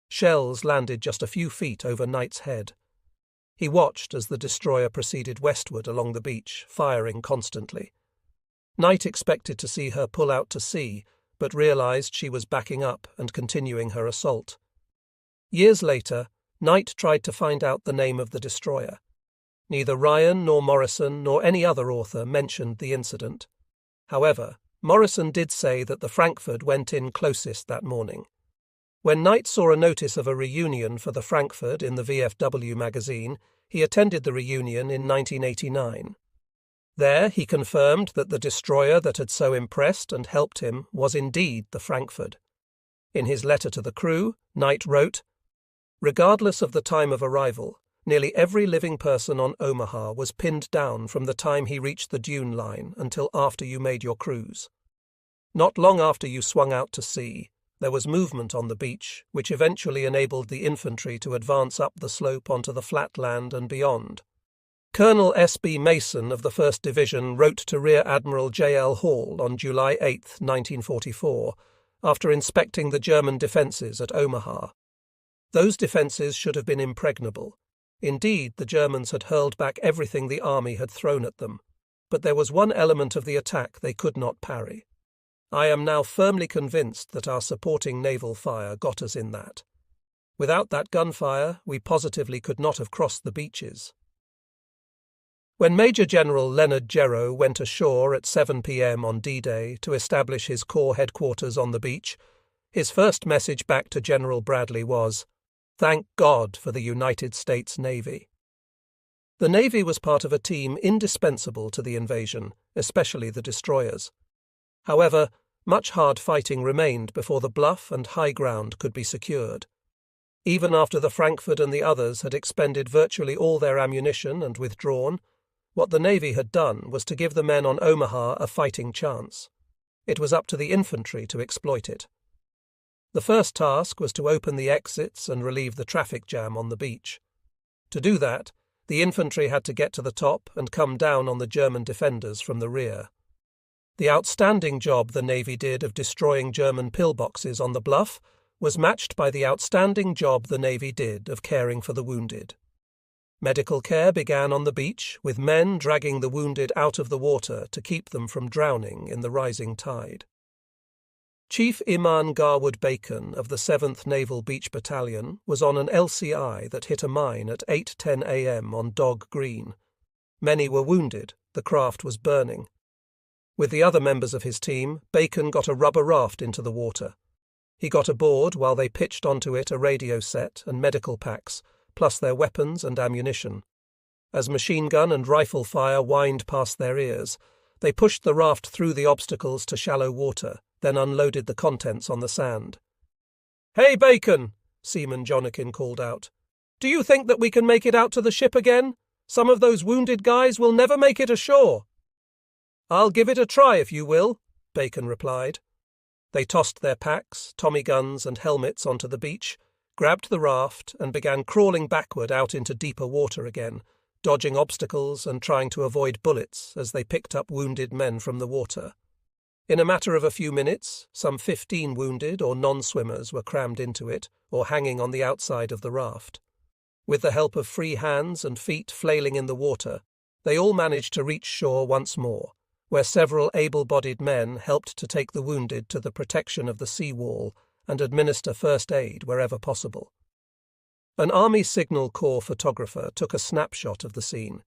Shells landed just a few feet over Knight's head. He watched as the destroyer proceeded westward along the beach, firing constantly. Knight expected to see her pull out to sea, but realized she was backing up and continuing her assault. Years later, Knight tried to find out the name of the destroyer. Neither Ryan nor Morrison nor any other author mentioned the incident. However, Morrison did say that the Frankfurt went in closest that morning. When Knight saw a notice of a reunion for the Frankfurt in the VFW magazine, he attended the reunion in 1989. There he confirmed that the destroyer that had so impressed and helped him was indeed the Frankfurt. In his letter to the crew, Knight wrote, "Regardless of the time of arrival, nearly every living person on Omaha was pinned down from the time he reached the dune line until after you made your cruise. Not long after you swung out to sea, there was movement on the beach, which eventually enabled the infantry to advance up the slope onto the flat land and beyond. Colonel S.B. Mason of the 1st Division wrote to Rear Admiral J.L. Hall on July 8, 1944, after inspecting the German defences at Omaha. Those defences should have been impregnable. Indeed, the Germans had hurled back everything the army had thrown at them, but there was one element of the attack they could not parry. I am now firmly convinced that our supporting naval fire got us in that. Without that gunfire, we positively could not have crossed the beaches. When Major General Leonard Jerrow went ashore at 7 p.m. on D-Day to establish his corps headquarters on the beach, his first message back to General Bradley was, "Thank God for the United States Navy." The Navy was part of a team indispensable to the invasion, especially the destroyers. However, much hard fighting remained before the bluff and high ground could be secured. Even after the Frankfurt and the others had expended virtually all their ammunition and withdrawn, what the Navy had done was to give the men on Omaha a fighting chance. It was up to the infantry to exploit it. The first task was to open the exits and relieve the traffic jam on the beach. To do that, the infantry had to get to the top and come down on the German defenders from the rear. The outstanding job the Navy did of destroying German pillboxes on the bluff was matched by the outstanding job the Navy did of caring for the wounded. Medical care began on the beach, with men dragging the wounded out of the water to keep them from drowning in the rising tide. Chief Iman Garwood Bacon of the 7th Naval Beach Battalion was on an LCI that hit a mine at 8:10 a.m. on Dog Green. Many were wounded, the craft was burning. With the other members of his team, Bacon got a rubber raft into the water. He got aboard while they pitched onto it a radio set and medical packs, plus their weapons and ammunition. As machine gun and rifle fire whined past their ears, they pushed the raft through the obstacles to shallow water, then unloaded the contents on the sand. "Hey, Bacon," Seaman Jonnekin called out. "Do you think that we can make it out to the ship again? Some of those wounded guys will never make it ashore." "I'll give it a try if you will," Bacon replied. They tossed their packs, Tommy guns and helmets onto the beach, grabbed the raft and began crawling backward out into deeper water again, dodging obstacles and trying to avoid bullets as they picked up wounded men from the water. In a matter of a few minutes, some 15 wounded or non-swimmers were crammed into it or hanging on the outside of the raft. With the help of free hands and feet flailing in the water, they all managed to reach shore once more, where several able-bodied men helped to take the wounded to the protection of the sea-wall and administer first aid wherever possible. An Army Signal Corps photographer took a snapshot of the scene.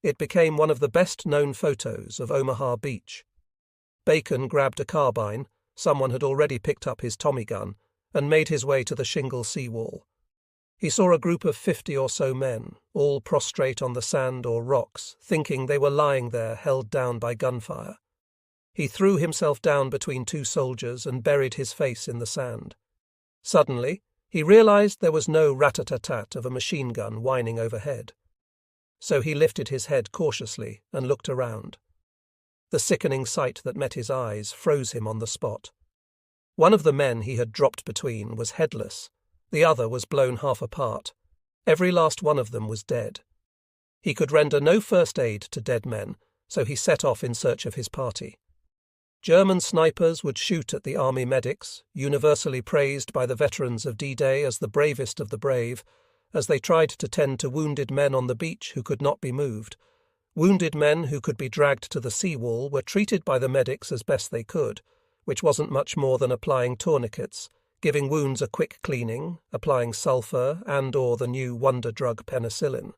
It became one of the best-known photos of Omaha Beach. Bacon grabbed a carbine, someone had already picked up his Tommy gun, and made his way to the shingle seawall. He saw a group of 50 or so men, all prostrate on the sand or rocks, thinking they were lying there held down by gunfire. He threw himself down between two soldiers and buried his face in the sand. Suddenly, he realized there was no rat-a-tat-tat of a machine gun whining overhead. So he lifted his head cautiously and looked around. The sickening sight that met his eyes froze him on the spot. One of the men he had dropped between was headless. The other was blown half apart. Every last one of them was dead. He could render no first aid to dead men, so he set off in search of his party. German snipers would shoot at the army medics, universally praised by the veterans of D-Day as the bravest of the brave, as they tried to tend to wounded men on the beach who could not be moved. Wounded men who could be dragged to the seawall were treated by the medics as best they could, which wasn't much more than applying tourniquets, giving wounds a quick cleaning, applying sulfur and/or the new wonder drug penicillin.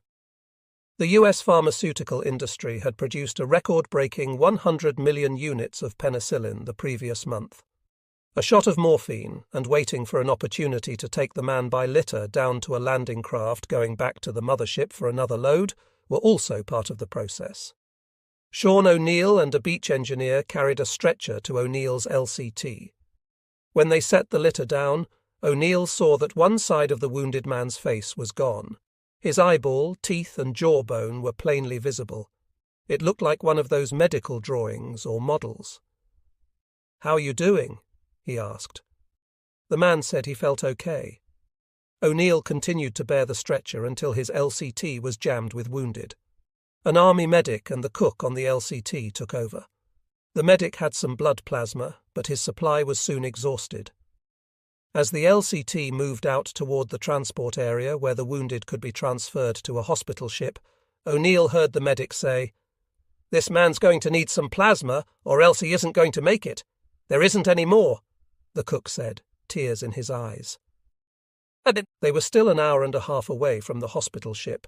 The US pharmaceutical industry had produced a record-breaking 100 million units of penicillin the previous month. A shot of morphine and waiting for an opportunity to take the man by litter down to a landing craft going back to the mothership for another load were also part of the process. Sean O'Neill and a beach engineer carried a stretcher to O'Neill's LCT. When they set the litter down, O'Neill saw that one side of the wounded man's face was gone. His eyeball, teeth and jawbone were plainly visible. It looked like one of those medical drawings or models. "How are you doing?" he asked. The man said he felt okay. O'Neill continued to bear the stretcher until his LCT was jammed with wounded. An army medic and the cook on the LCT took over. The medic had some blood plasma, but his supply was soon exhausted. As the LCT moved out toward the transport area where the wounded could be transferred to a hospital ship, O'Neill heard the medic say, "This man's going to need some plasma, or else he isn't going to make it. There isn't any more," the cook said, tears in his eyes. They were still an hour and a half away from the hospital ship.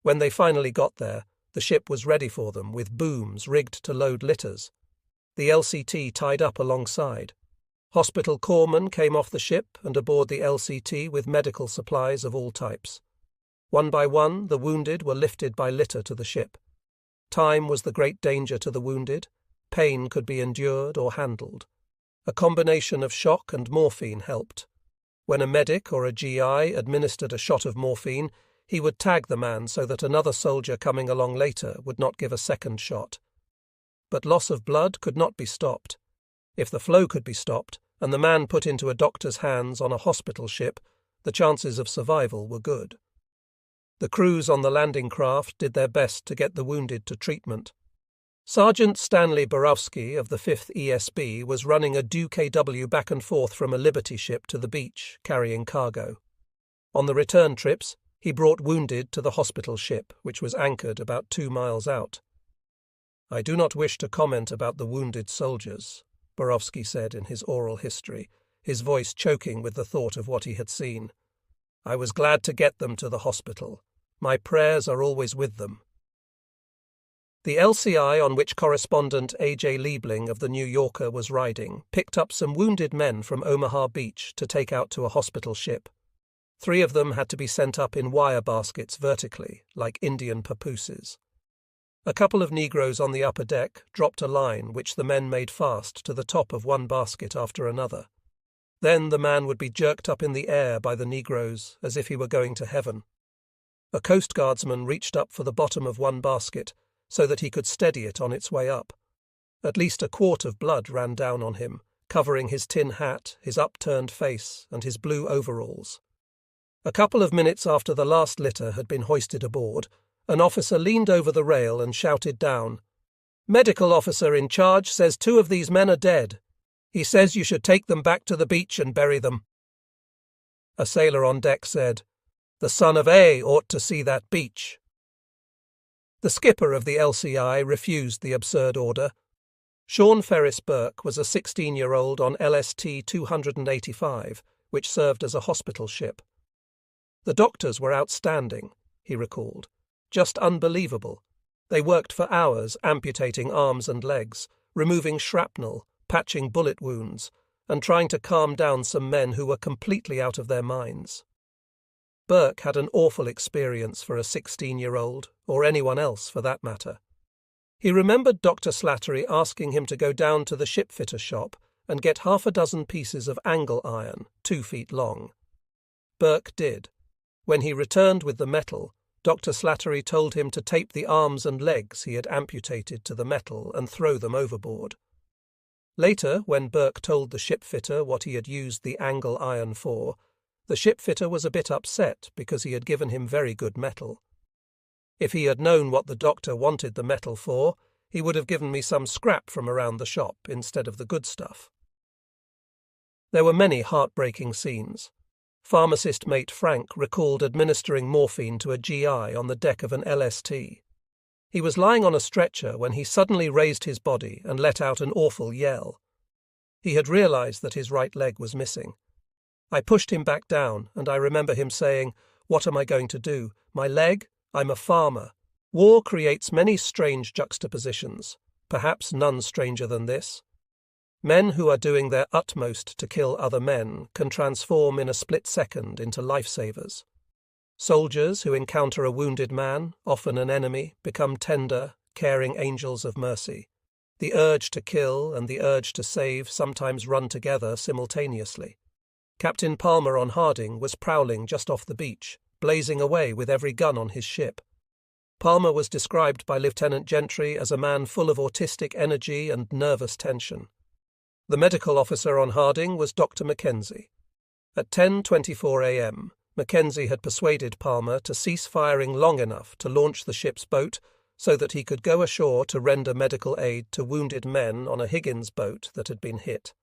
When they finally got there, the ship was ready for them with booms rigged to load litters. The LCT tied up alongside. Hospital corpsmen came off the ship and aboard the LCT with medical supplies of all types. One by one, the wounded were lifted by litter to the ship. Time was the great danger to the wounded. Pain could be endured or handled. A combination of shock and morphine helped. When a medic or a GI administered a shot of morphine, he would tag the man so that another soldier coming along later would not give a second shot. But loss of blood could not be stopped. If the flow could be stopped, and the man put into a doctor's hands on a hospital ship, the chances of survival were good. The crews on the landing craft did their best to get the wounded to treatment. Sergeant Stanley Borowski of the 5th ESB was running a DUKW back and forth from a Liberty ship to the beach, carrying cargo. On the return trips, he brought wounded to the hospital ship, which was anchored about 2 miles out. "I do not wish to comment about the wounded soldiers," Borowski said in his oral history, his voice choking with the thought of what he had seen. "I was glad to get them to the hospital. My prayers are always with them." The LCI on which correspondent A.J. Liebling of The New Yorker was riding picked up some wounded men from Omaha Beach to take out to a hospital ship. 3 of them had to be sent up in wire baskets vertically, like Indian papooses. A couple of Negroes on the upper deck dropped a line which the men made fast to the top of one basket after another. Then the man would be jerked up in the air by the Negroes as if he were going to heaven. A Coast Guardsman reached up for the bottom of one basket so that he could steady it on its way up. At least a quart of blood ran down on him, covering his tin hat, his upturned face, and his blue overalls. A couple of minutes after the last litter had been hoisted aboard, an officer leaned over the rail and shouted down, "Medical officer in charge says 2 of these men are dead. He says you should take them back to the beach and bury them." A sailor on deck said, "The son of A ought to see that beach." The skipper of the LCI refused the absurd order. Sean Ferris Burke was a 16-year-old on LST 285, which served as a hospital ship. "The doctors were outstanding," he recalled. "Just unbelievable. They worked for hours amputating arms and legs, removing shrapnel, patching bullet wounds, and trying to calm down some men who were completely out of their minds." Burke had an awful experience for a 16-year-old, or anyone else for that matter. He remembered Dr. Slattery asking him to go down to the shipfitter shop and get 6 pieces of angle iron, 2 feet long. Burke did. When he returned with the metal, Dr. Slattery told him to tape the arms and legs he had amputated to the metal and throw them overboard. Later, when Burke told the shipfitter what he had used the angle iron for, the shipfitter was a bit upset because he had given him very good metal. "If he had known what the doctor wanted the metal for, he would have given me some scrap from around the shop instead of the good stuff." There were many heartbreaking scenes. Pharmacist mate Frank recalled administering morphine to a GI on the deck of an LST. He was lying on a stretcher when he suddenly raised his body and let out an awful yell. He had realized that his right leg was missing. I pushed him back down, and I remember him saying, "What am I going to do? My leg? I'm a farmer. War creates many strange juxtapositions, perhaps none stranger than this. Men who are doing their utmost to kill other men can transform in a split second into lifesavers. Soldiers who encounter a wounded man, often an enemy, become tender, caring angels of mercy. The urge to kill and the urge to save sometimes run together simultaneously. Captain Palmer on Harding was prowling just off the beach, blazing away with every gun on his ship. Palmer was described by Lieutenant Gentry as a man full of autistic energy and nervous tension. The medical officer on Harding was Dr. Mackenzie. At 10:24 a.m., Mackenzie had persuaded Palmer to cease firing long enough to launch the ship's boat so that he could go ashore to render medical aid to wounded men on a Higgins boat that had been hit.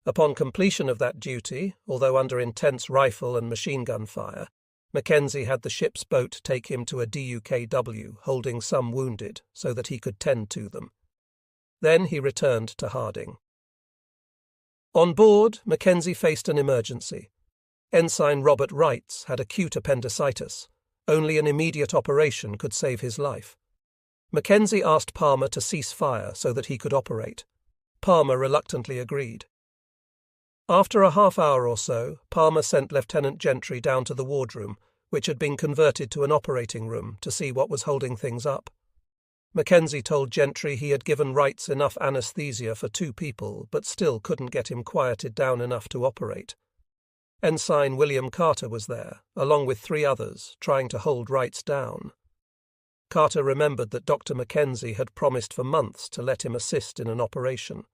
Upon completion of that duty, although under intense rifle and machine gun fire, Mackenzie had the ship's boat take him to a DUKW holding some wounded so that he could tend to them. Then he returned to Harding. On board, Mackenzie faced an emergency. Ensign Robert Wrights had acute appendicitis. Only an immediate operation could save his life. Mackenzie asked Palmer to cease fire so that he could operate. Palmer reluctantly agreed. After a half-hour or so, Palmer sent Lieutenant Gentry down to the wardroom, which had been converted to an operating room, to see what was holding things up. Mackenzie told Gentry he had given Wrights enough anesthesia for 2 people, but still couldn't get him quieted down enough to operate. Ensign William Carter was there, along with 3 others, trying to hold Wrights down. Carter remembered that Dr. Mackenzie had promised for months to let him assist in an operation.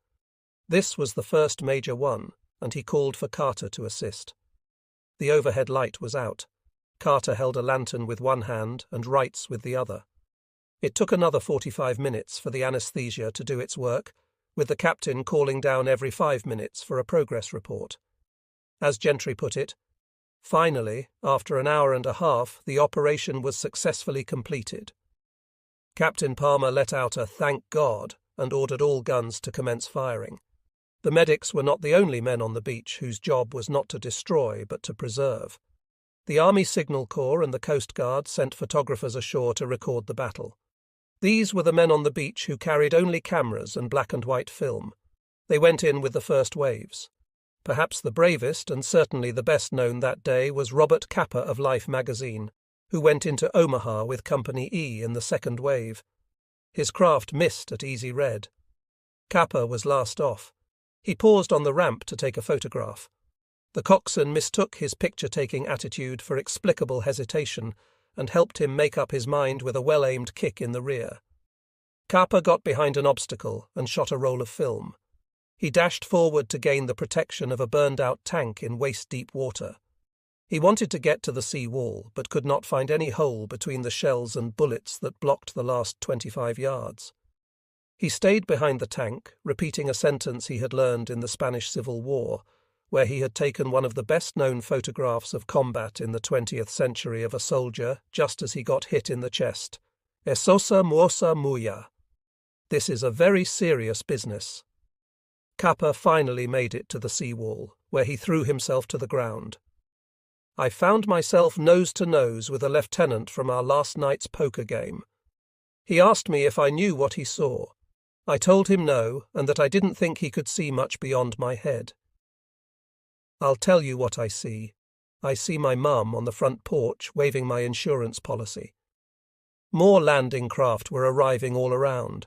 This was the first major one, and he called for Carter to assist. The overhead light was out. Carter held a lantern with one hand and Wrights with the other. It took another 45 minutes for the anesthesia to do its work, with the captain calling down every 5 minutes for a progress report. As Gentry put it, finally, after an hour and a half, the operation was successfully completed. Captain Palmer let out a "thank God" and ordered all guns to commence firing. The medics were not the only men on the beach whose job was not to destroy but to preserve. The Army Signal Corps and the Coast Guard sent photographers ashore to record the battle. These were the men on the beach who carried only cameras and black and white film. They went in with the first waves. Perhaps the bravest and certainly the best known that day was Robert Capa of Life magazine, who went into Omaha with Company E in the second wave. His craft missed at Easy Red. Capa was last off. He paused on the ramp to take a photograph. The coxswain mistook his picture-taking attitude for explicable hesitation and helped him make up his mind with a well-aimed kick in the rear. Capa got behind an obstacle and shot a roll of film. He dashed forward to gain the protection of a burned-out tank in waist-deep water. He wanted to get to the sea wall, but could not find any hole between the shells and bullets that blocked the last 25 yards. He stayed behind the tank, repeating a sentence he had learned in the Spanish Civil War, where he had taken one of the best-known photographs of combat in the 20th century of a soldier just as he got hit in the chest. "Esosa muosa muya." This is a very serious business. Capa finally made it to the seawall, where he threw himself to the ground. I found myself nose to nose with a lieutenant from our last night's poker game. He asked me if I knew what he saw. I told him no, and that I didn't think he could see much beyond my head. I'll tell you what I see. I see my mum on the front porch waving my insurance policy. More landing craft were arriving all around.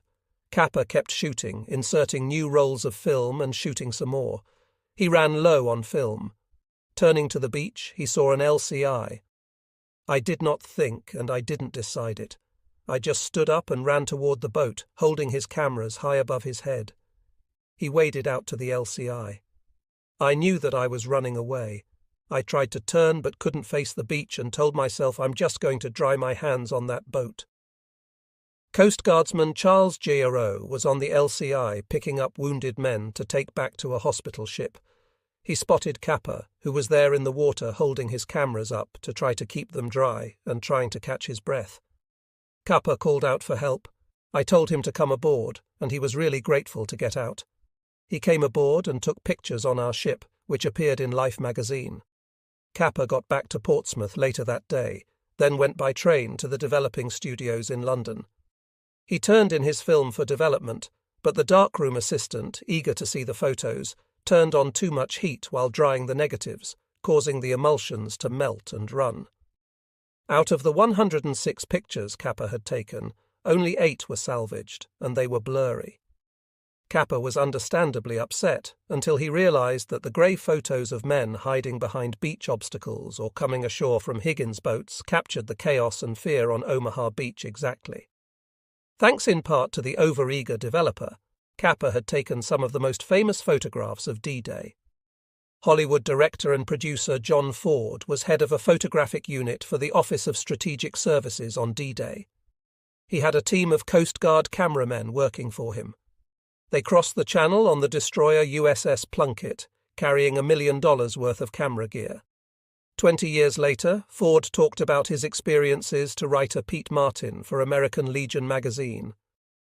Capa kept shooting, inserting new rolls of film and shooting some more. He ran low on film. Turning to the beach, he saw an LCI. I did not think, and I didn't decide it. I just stood up and ran toward the boat, holding his cameras high above his head. He waded out to the LCI. I knew that I was running away. I tried to turn but couldn't face the beach and told myself I'm just going to dry my hands on that boat. Coast Guardsman Charles Giroux was on the LCI picking up wounded men to take back to a hospital ship. He spotted Capa, who was there in the water holding his cameras up to try to keep them dry and trying to catch his breath. Capa called out for help. I told him to come aboard, and he was really grateful to get out. He came aboard and took pictures on our ship, which appeared in Life magazine. Capa got back to Portsmouth later that day, then went by train to the developing studios in London. He turned in his film for development, but the darkroom assistant, eager to see the photos, turned on too much heat while drying the negatives, causing the emulsions to melt and run. Out of the 106 pictures Capa had taken, only 8 were salvaged, and they were blurry. Capa was understandably upset until he realized that the grey photos of men hiding behind beach obstacles or coming ashore from Higgins boats captured the chaos and fear on Omaha Beach exactly. Thanks in part to the overeager developer, Capa had taken some of the most famous photographs of D-Day. Hollywood director and producer John Ford was head of a photographic unit for the Office of Strategic Services on D-Day. He had a team of Coast Guard cameramen working for him. They crossed the channel on the destroyer USS Plunkett, carrying $1 million worth of camera gear. 20 years later, Ford talked about his experiences to writer Pete Martin for American Legion magazine.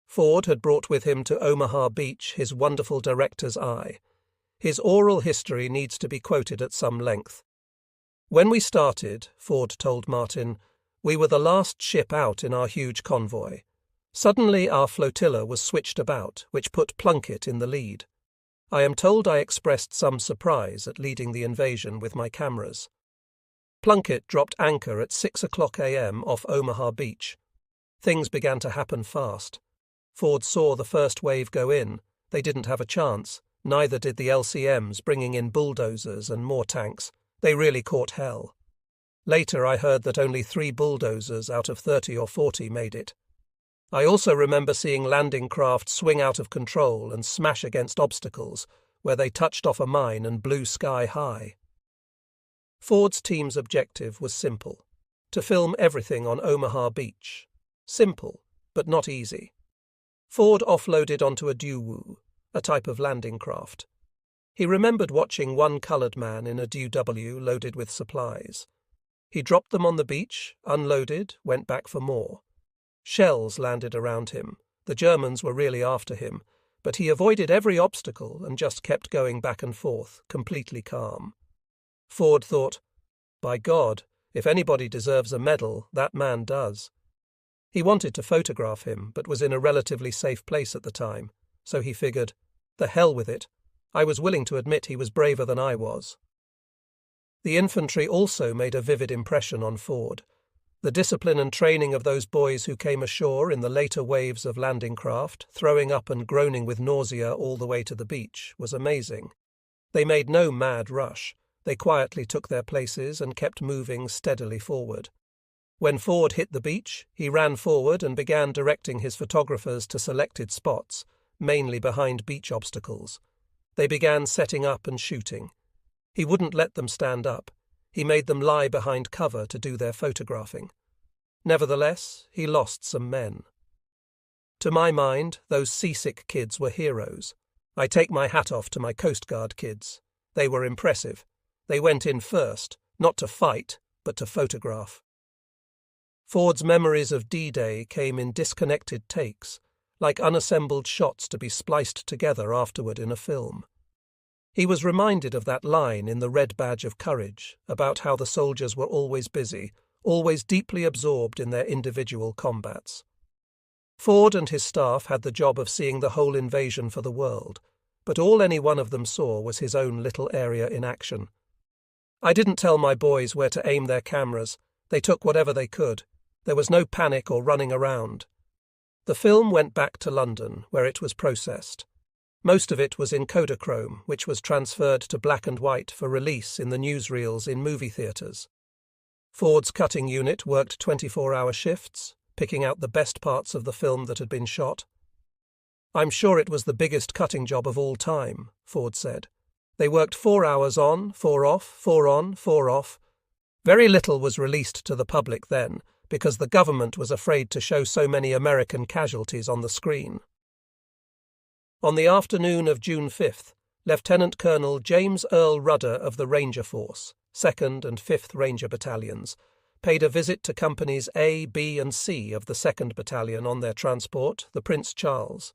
Ford had brought with him to Omaha Beach his wonderful director's eye. His oral history needs to be quoted at some length. "When we started," Ford told Martin, "we were the last ship out in our huge convoy. Suddenly our flotilla was switched about, which put Plunkett in the lead. I am told I expressed some surprise at leading the invasion with my cameras. Plunkett dropped anchor at 6:00 a.m. off Omaha Beach. Things began to happen fast. Ford saw the first wave go in. They didn't have a chance. Neither did the LCMs, bringing in bulldozers and more tanks. They really caught hell. Later I heard that only 3 bulldozers out of 30 or 40 made it. I also remember seeing landing craft swing out of control and smash against obstacles, where they touched off a mine and blew sky high." Ford's team's objective was simple: to film everything on Omaha Beach. Simple, but not easy. Ford offloaded onto a Daewoo, a type of landing craft. He remembered watching one colored man in a DW loaded with supplies. He dropped them on the beach, unloaded, went back for more. Shells landed around him. The Germans were really after him, but he avoided every obstacle and just kept going back and forth, completely calm. Ford thought, "By God, if anybody deserves a medal, that man does." He wanted to photograph him, but was in a relatively safe place at the time, so he figured, the hell with it. I was willing to admit he was braver than I was. The infantry also made a vivid impression on Ford. The discipline and training of those boys who came ashore in the later waves of landing craft, throwing up and groaning with nausea all the way to the beach, was amazing. They made no mad rush. They quietly took their places and kept moving steadily forward. When Ford hit the beach, he ran forward and began directing his photographers to selected spots, mainly behind beach obstacles. They began setting up and shooting. He wouldn't let them stand up. He made them lie behind cover to do their photographing. Nevertheless, he lost some men. To my mind, those seasick kids were heroes. I take my hat off to my Coast Guard kids. They were impressive. They went in first, not to fight, but to photograph. Ford's memories of D-Day came in disconnected takes, like unassembled shots to be spliced together afterward in a film. He was reminded of that line in The Red Badge of Courage about how the soldiers were always busy, always deeply absorbed in their individual combats. Ford and his staff had the job of seeing the whole invasion for the world, but all any one of them saw was his own little area in action. "I didn't tell my boys where to aim their cameras. They took whatever they could. There was no panic or running around." The film went back to London, where it was processed. Most of it was in Kodachrome, which was transferred to black and white for release in the newsreels in movie theatres. Ford's cutting unit worked 24-hour shifts, picking out the best parts of the film that had been shot. "I'm sure it was the biggest cutting job of all time," Ford said. "They worked 4 hours on, 4 off, 4 on, 4 off. Very little was released to the public then, because the government was afraid to show so many American casualties on the screen." On the afternoon of June 5th, Lieutenant Colonel James Earl Rudder of the Ranger Force, 2nd and 5th Ranger Battalions, paid a visit to Companies A, B and C of the 2nd Battalion on their transport, the Prince Charles.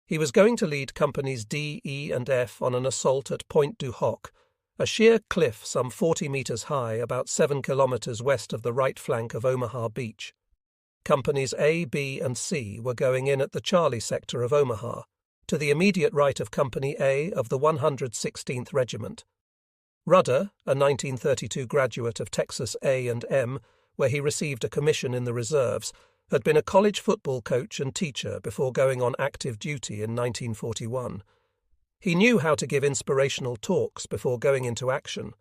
He was going to lead Companies D, E and F on an assault at Point du Hoc, a sheer cliff some 40 metres high about 7 kilometres west of the right flank of Omaha Beach. Companies A, B and C were going in at the Charlie sector of Omaha, to the immediate right of Company A of the 116th Regiment. Rudder, a 1932 graduate of Texas A&M, where he received a commission in the reserves, had been a college football coach and teacher before going on active duty in 1941. He knew how to give inspirational talks before going into action.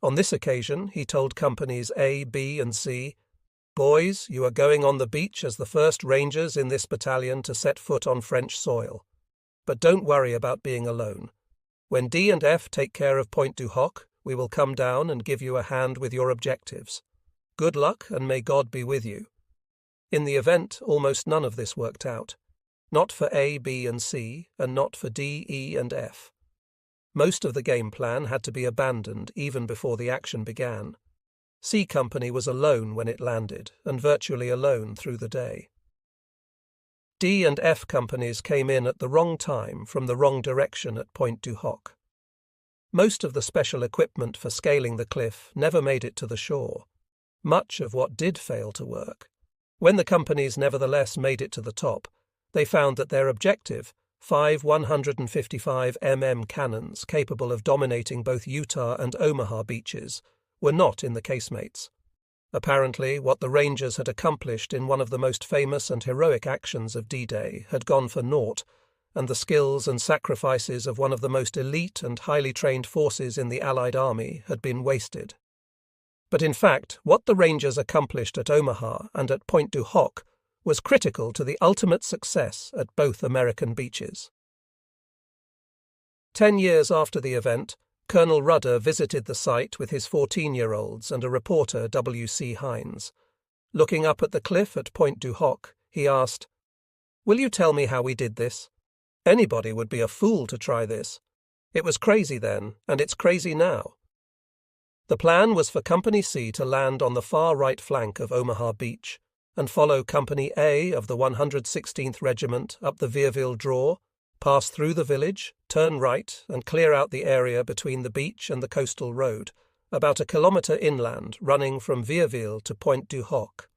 On this occasion, he told Companies A, B and C, "Boys, you are going on the beach as the first Rangers in this battalion to set foot on French soil. but don't worry about being alone. When D and F take care of Point du Hoc, we will come down and give you a hand with your objectives. Good luck, and may God be with you." In the event, almost none of this worked out. Not for A, B, and C, and not for D, E, and F. Most of the game plan had to be abandoned even before the action began. C Company was alone when it landed, and virtually alone through the day. D and F companies came in at the wrong time from the wrong direction at Point du Hoc. Most of the special equipment for scaling the cliff never made it to the shore. Much of what did fail to work. When the companies nevertheless made it to the top, they found that their objective, 5 155 mm cannons capable of dominating both Utah and Omaha beaches, were not in the casemates. Apparently, what the Rangers had accomplished in one of the most famous and heroic actions of D-Day had gone for naught, and the skills and sacrifices of one of the most elite and highly trained forces in the Allied Army had been wasted. But in fact, what the Rangers accomplished at Omaha and at Point du Hoc was critical to the ultimate success at both American beaches. 10 years after the event, Colonel Rudder visited the site with his 14-year-olds and a reporter, W.C. Hines. Looking up at the cliff at Point du Hoc, he asked, "Will you tell me how we did this? Anybody would be a fool to try this. It was crazy then, and it's crazy now." The plan was for Company C to land on the far right flank of Omaha Beach and follow Company A of the 116th Regiment up the Vierville Draw, pass through the village, turn right, and clear out the area between the beach and the coastal road, about a kilometre inland running from Vierville to Point du Hoc.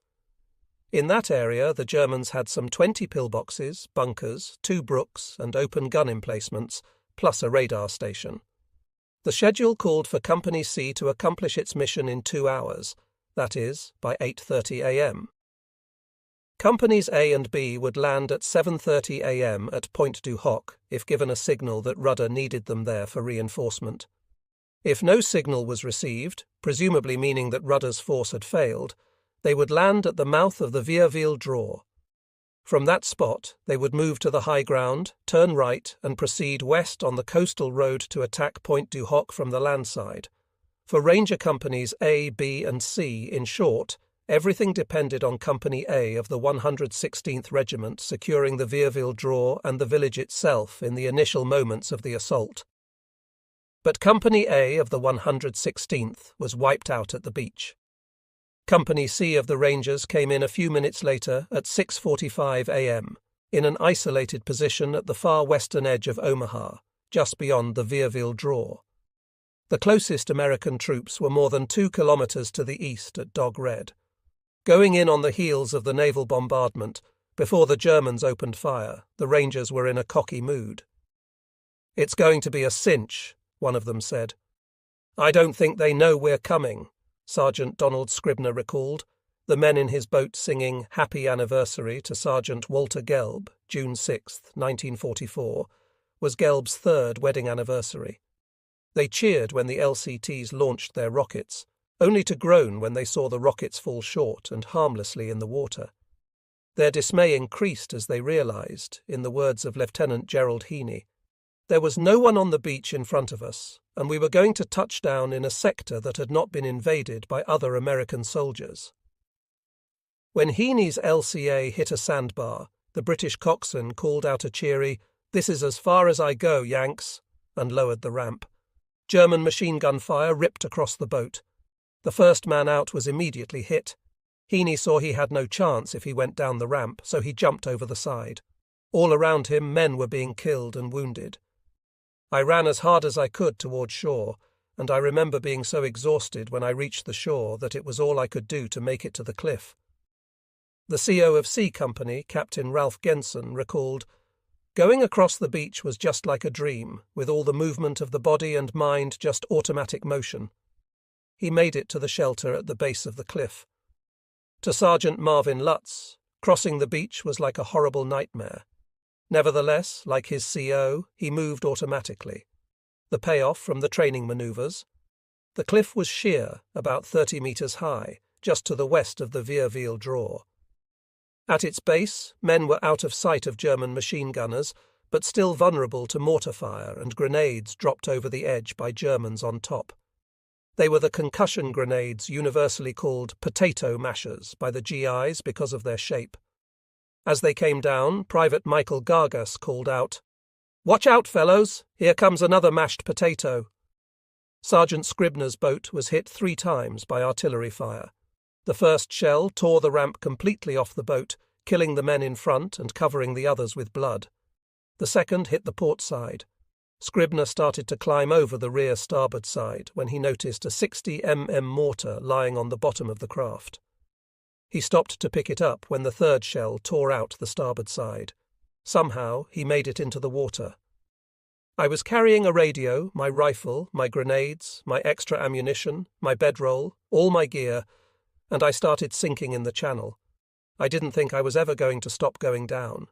In that area the Germans had some 20 pillboxes, bunkers, 2 brooks, and open gun emplacements, plus a radar station. The schedule called for Company C to accomplish its mission in 2 hours, that is, by 8:30 a.m. Companies A and B would land at 7:30 a.m. at Point du Hoc if given a signal that Rudder needed them there for reinforcement. If no signal was received, presumably meaning that Rudder's force had failed, they would land at the mouth of the Vierville Draw. From that spot, they would move to the high ground, turn right, and proceed west on the coastal road to attack Point du Hoc from the land side. For Ranger Companies A, B, and C, in short, everything depended on Company A of the 116th Regiment securing the Vierville Draw and the village itself in the initial moments of the assault. But Company A of the 116th was wiped out at the beach. Company C of the Rangers came in a few minutes later at 6:45 a.m., in an isolated position at the far western edge of Omaha, just beyond the Vierville Draw. The closest American troops were more than 2 kilometers to the east at Dog Red. Going in on the heels of the naval bombardment, before the Germans opened fire, the Rangers were in a cocky mood. "It's going to be a cinch," one of them said. "I don't think they know we're coming," Sergeant Donald Scribner recalled, the men in his boat singing Happy Anniversary to Sergeant Walter Gelb, June 6, 1944, was Gelb's 3rd wedding anniversary. They cheered when the LCTs launched their rockets, only to groan when they saw the rockets fall short and harmlessly in the water. Their dismay increased as they realized, in the words of Lieutenant Gerald Heaney, "There was no one on the beach in front of us, and we were going to touch down in a sector that had not been invaded by other American soldiers." When Heaney's LCA hit a sandbar, the British coxswain called out a cheery, "This is as far as I go, Yanks," and lowered the ramp. German machine gun fire ripped across the boat. The first man out was immediately hit. Heaney saw he had no chance if he went down the ramp, so he jumped over the side. All around him men were being killed and wounded. I ran as hard as I could toward shore, and I remember being so exhausted when I reached the shore that it was all I could do to make it to the cliff. The CO of C Company, Captain Ralph Genson, recalled, "Going across the beach was just like a dream, with all the movement of the body and mind just automatic motion." He made it to the shelter at the base of the cliff. To Sergeant Marvin Lutz, crossing the beach was like a horrible nightmare. Nevertheless, like his CO, he moved automatically. The payoff from the training maneuvers? The cliff was sheer, about 30 meters high, just to the west of the Vierville Draw. At its base, men were out of sight of German machine gunners, but still vulnerable to mortar fire and grenades dropped over the edge by Germans on top. They were the concussion grenades universally called potato mashers by the GIs because of their shape. As they came down, Private Michael Gargas called out, "Watch out, fellows! Here comes another mashed potato." Sergeant Scribner's boat was hit 3 times by artillery fire. The first shell tore the ramp completely off the boat, killing the men in front and covering the others with blood. The second hit the port side. Scribner started to climb over the rear starboard side when he noticed a 60 mm mortar lying on the bottom of the craft. He stopped to pick it up when the third shell tore out the starboard side. Somehow he made it into the water. I was carrying a radio, my rifle, my grenades, my extra ammunition, my bedroll, all my gear, and I started sinking in the channel. I didn't think I was ever going to stop going down.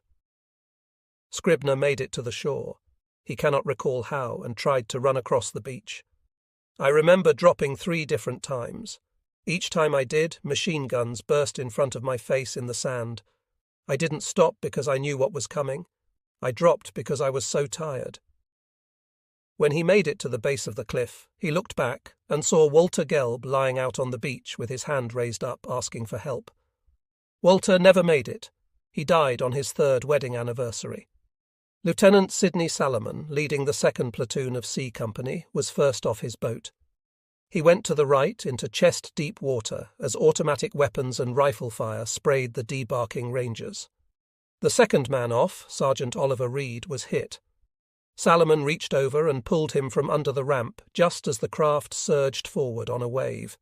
Scribner made it to the shore. He cannot recall how and tried to run across the beach. I remember dropping 3 different times. Each time I did, machine guns burst in front of my face in the sand. I didn't stop because I knew what was coming. I dropped because I was so tired. When he made it to the base of the cliff, he looked back and saw Walter Gelb lying out on the beach with his hand raised up, asking for help. Walter never made it. He died on his 3rd wedding anniversary. Lieutenant Sidney Salomon, leading the 2nd platoon of C Company, was first off his boat. He went to the right into chest-deep water as automatic weapons and rifle fire sprayed the debarking Rangers. The second man off, Sergeant Oliver Reed, was hit. Salomon reached over and pulled him from under the ramp just as the craft surged forward on a wave.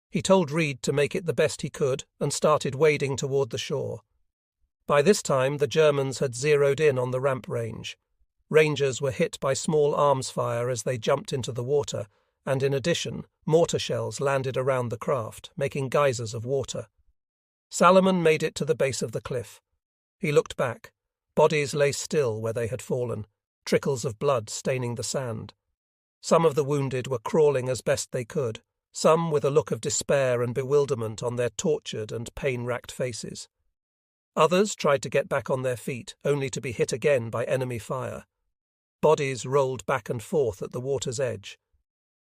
He told Reed to make it the best he could and started wading toward the shore. By this time the Germans had zeroed in on the ramp range. Rangers were hit by small arms fire as they jumped into the water, and in addition, mortar shells landed around the craft, making geysers of water. Salomon made it to the base of the cliff. He looked back. Bodies lay still where they had fallen, trickles of blood staining the sand. Some of the wounded were crawling as best they could, some with a look of despair and bewilderment on their tortured and pain-racked faces. Others tried to get back on their feet, only to be hit again by enemy fire. Bodies rolled back and forth at the water's edge.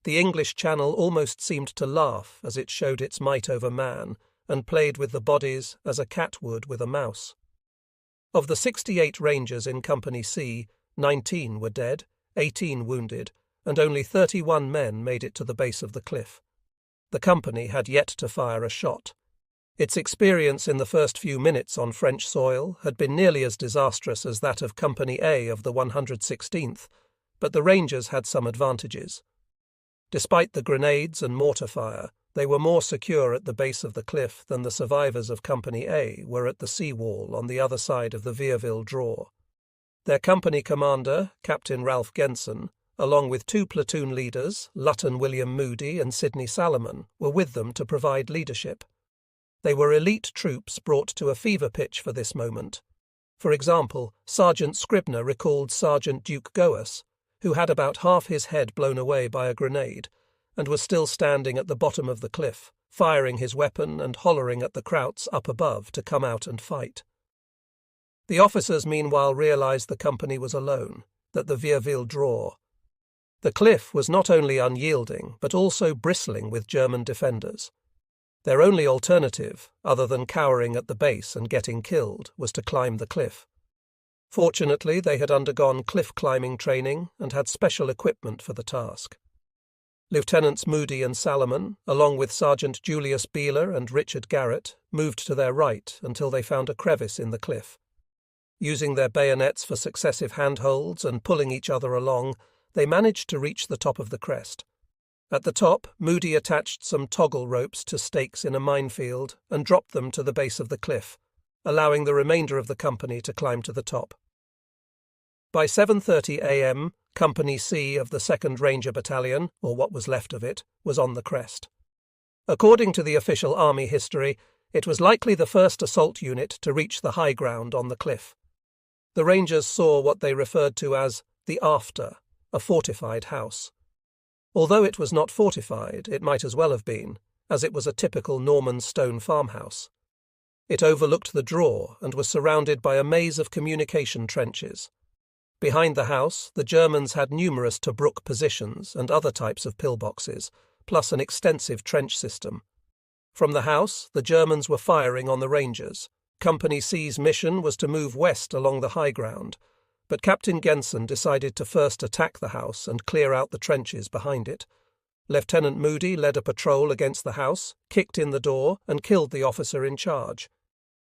The English Channel almost seemed to laugh as it showed its might over man and played with the bodies as a cat would with a mouse. Of the 68 Rangers in Company C, 19 were dead, 18 wounded, and only 31 men made it to the base of the cliff. The company had yet to fire a shot. Its experience in the first few minutes on French soil had been nearly as disastrous as that of Company A of the 116th, but the Rangers had some advantages. Despite the grenades and mortar fire, they were more secure at the base of the cliff than the survivors of Company A were at the seawall on the other side of the Vierville draw. Their company commander, Captain Ralph Genson, along with 2 platoon leaders, Lutton William Moody and Sidney Salomon, were with them to provide leadership. They were elite troops brought to a fever pitch for this moment. For example, Sergeant Scribner recalled Sergeant Duke Goas, who had about half his head blown away by a grenade, and was still standing at the bottom of the cliff, firing his weapon and hollering at the Krauts up above to come out and fight. The officers meanwhile realized the company was alone, that the Vierville draw. The cliff was not only unyielding, but also bristling with German defenders. Their only alternative, other than cowering at the base and getting killed, was to climb the cliff. Fortunately, they had undergone cliff-climbing training and had special equipment for the task. Lieutenants Moody and Salomon, along with Sergeant Julius Beeler and Richard Garrett, moved to their right until they found a crevice in the cliff. Using their bayonets for successive handholds and pulling each other along, they managed to reach the top of the crest. At the top, Moody attached some toggle ropes to stakes in a minefield and dropped them to the base of the cliff, allowing the remainder of the company to climb to the top. By 7:30 a.m., Company C of the 2nd Ranger Battalion, or what was left of it, was on the crest. According to the official army history, it was likely the first assault unit to reach the high ground on the cliff. The Rangers saw what they referred to as the After, a fortified house. Although it was not fortified, it might as well have been, as it was a typical Norman stone farmhouse. It overlooked the draw and was surrounded by a maze of communication trenches. Behind the house, the Germans had numerous Tobruk positions and other types of pillboxes, plus an extensive trench system. From the house, the Germans were firing on the Rangers. Company C's mission was to move west along the high ground, but Captain Genson decided to first attack the house and clear out the trenches behind it. Lieutenant Moody led a patrol against the house, kicked in the door, and killed the officer in charge.